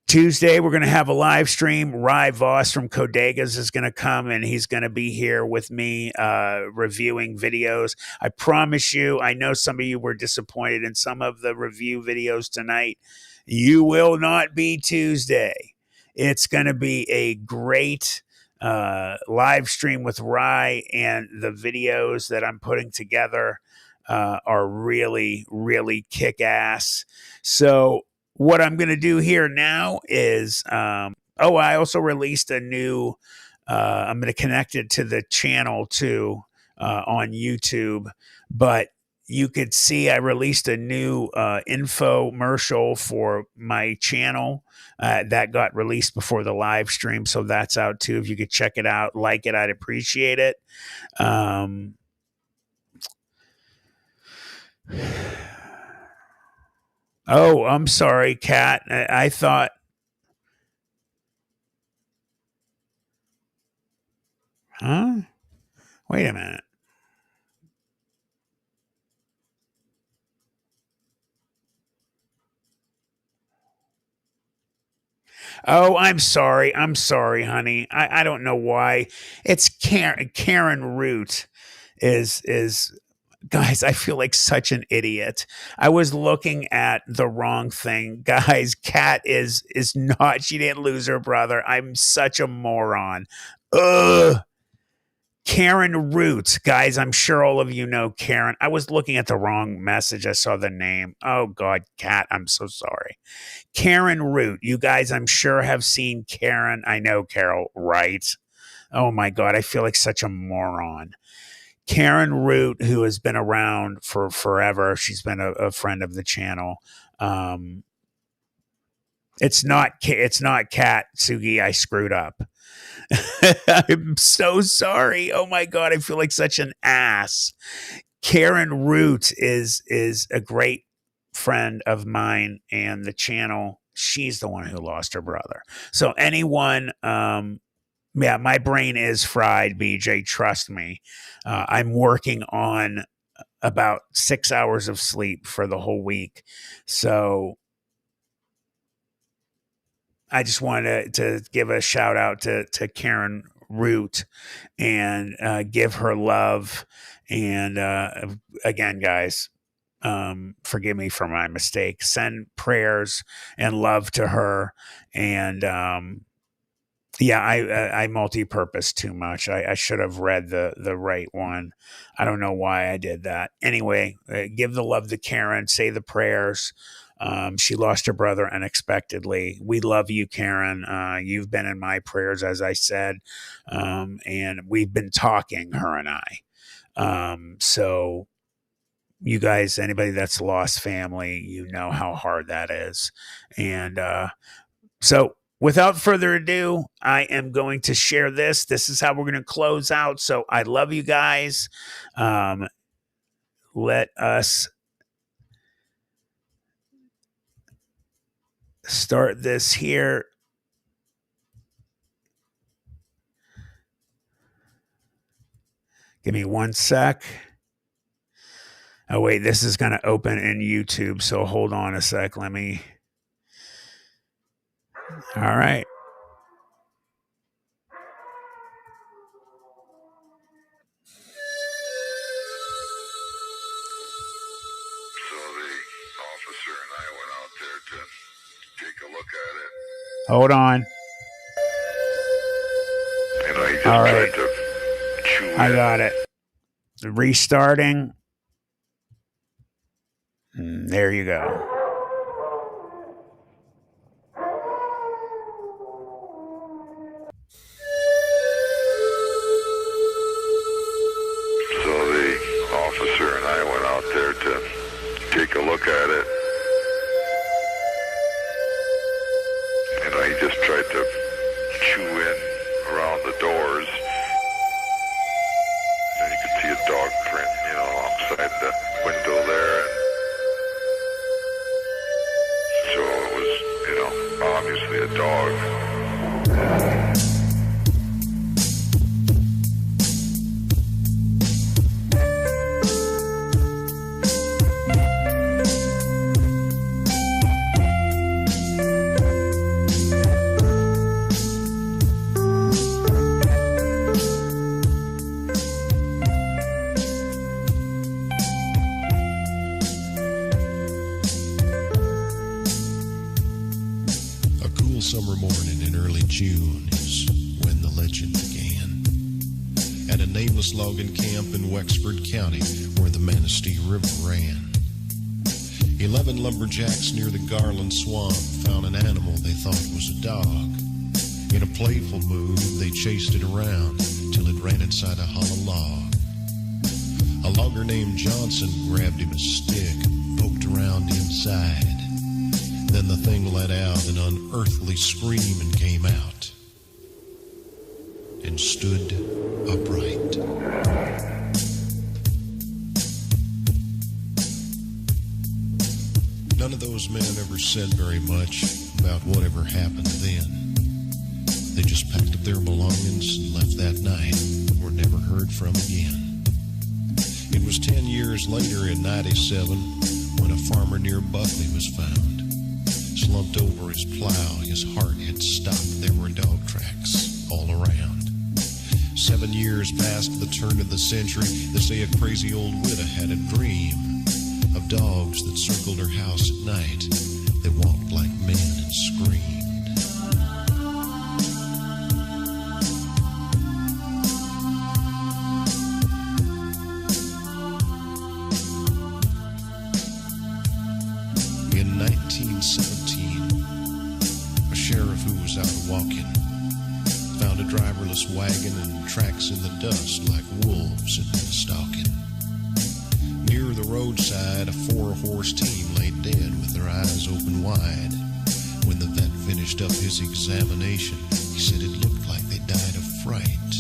Tuesday, we're going to have a live stream. Rye Voss from Codegas is going to come, and he's going to be here with me reviewing videos. I promise you, I know some of you were disappointed in some of the review videos tonight. You will not be Tuesday. It's going to be a great live stream with Rye, and the videos that I'm putting together are really, really kick ass. So, what I'm going to do here now is, I also released a new, I'm going to connect it to the channel too on YouTube, but you could see I released a new infomercial for my channel that got released before the live stream. So that's out too. If you could check it out, like it, I'd appreciate it. Oh, I'm sorry, Kat. I thought. Huh? Wait a minute. Oh, I'm sorry. I'm sorry, honey. I don't know why. It's Karen Root is guys, I feel like such an idiot. I was looking at the wrong thing. Guys, Kat is not, she didn't lose her brother. I'm such a moron. Ugh. Karen Root. Guys, I'm sure all of you know Karen. I was looking at the wrong message. I saw the name. Oh God, Kat, I'm so sorry. Karen Root. You guys, I'm sure, have seen Karen. I know Carol, right? Oh my God, I feel like such a moron. Karen Root, who has been around for forever. She's been a friend of the channel. It's not Kat Sugi. I screwed up. I'm so sorry. Oh my God, I feel like such an ass. Karen Root is a great friend of mine and the channel. She's the one who lost her brother. So anyone, yeah, my brain is fried, BJ. Trust me. I'm working on about 6 hours of sleep for the whole week. So I just wanted to give a shout out to Karen Root and give her love. And again, guys, forgive me for my mistake. Send prayers and love to her. And yeah, I multi-purpose too much. I should have read the right one. I don't know why I did that. Anyway, give the love to Karen. Say the prayers. She lost her brother unexpectedly. We love you, Karen. You've been in my prayers, as I said, and we've been talking, her and I. So you guys, anybody that's lost family, you know how hard that is. And so without further ado, I am going to share this. This is how we're going to close out. So I love you guys. Let us start this here. Give me one sec. Oh, wait, this is going to open in YouTube, so hold on a sec. Let me. All right. Hold on. All right. I got it. Restarting. There you go. So the officer and I went out there to take a look at it. You know, he just tried to chew in around the doors. And you could see a dog print, you know, alongside the window there. And so it was, you know, obviously a dog. Summer morning in early June is when the legend began. At a nameless logging camp in Wexford County where the Manistee River ran. 11 lumberjacks near the Garland Swamp found an animal they thought was a dog. In a playful mood, they chased it around till it ran inside a hollow log. A logger named Johnson grabbed him a stick and poked around inside. Then the thing let out an unearthly scream and came out and stood upright. None of those men ever said very much about whatever happened then. They just packed up their belongings and left that night and were never heard from again. It was 10 years later in 97 when a farmer near Buckley was found. Slumped over his plow, his heart had stopped. There were dog tracks all around. 7 years past the turn of the century, they say a crazy old widow had a dream of dogs that circled her house at night. They walked like men and screamed. In 1917, a sheriff who was out walking found a driverless wagon and tracks in the dust like wolves had been stalking. Near the roadside, a 4-horse team lay dead with their eyes open wide. When the vet finished up his examination, he said it looked like they died of fright.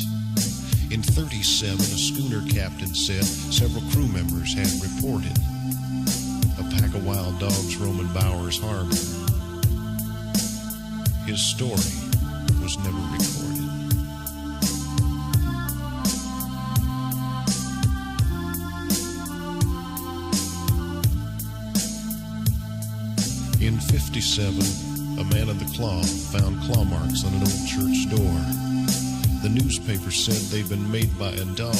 In 37, a schooner captain said several crew members had reported a pack of wild dogs roaming Bowers Harbor. His story was never recorded. In 57, a man of the cloth found claw marks on an old church door. The newspaper said they'd been made by a dog.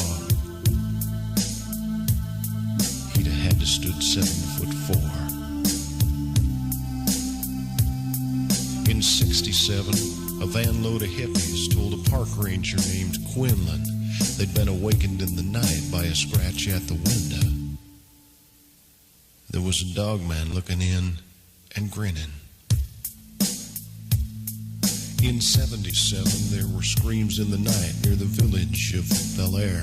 He'd have had to stood 7'4". In 67, a van load of hippies told a park ranger named Quinlan they'd been awakened in the night by a scratch at the window. There was a dogman looking in and grinning. In 77, there were screams in the night near the village of Bel Air.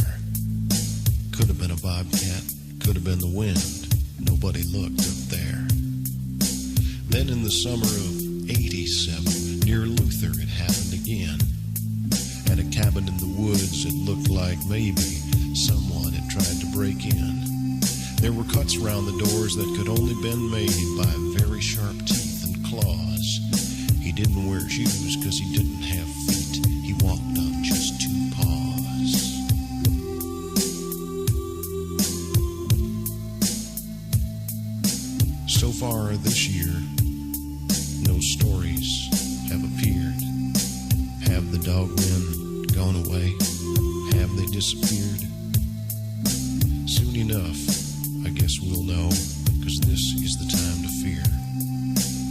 Could have been a bobcat, could have been the wind. Nobody looked up there. Then in the summer of 87, near Luther, it happened again. At a cabin in the woods, it looked like maybe someone had tried to break in. There were cuts around the doors that could only been made by very sharp teeth and claws. He didn't wear shoes because he didn't have feet. He walked on just 2 paws. far this year, no stories have appeared. Have the dogmen gone away? Have they disappeared? Soon enough, I guess we'll know, because this is the time to fear.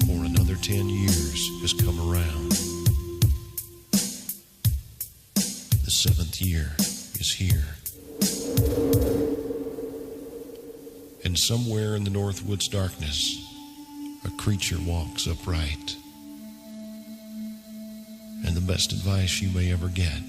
For another 10 years has come around. The 7th year is here. And somewhere in the Northwoods darkness, a creature walks upright. And the best advice you may ever get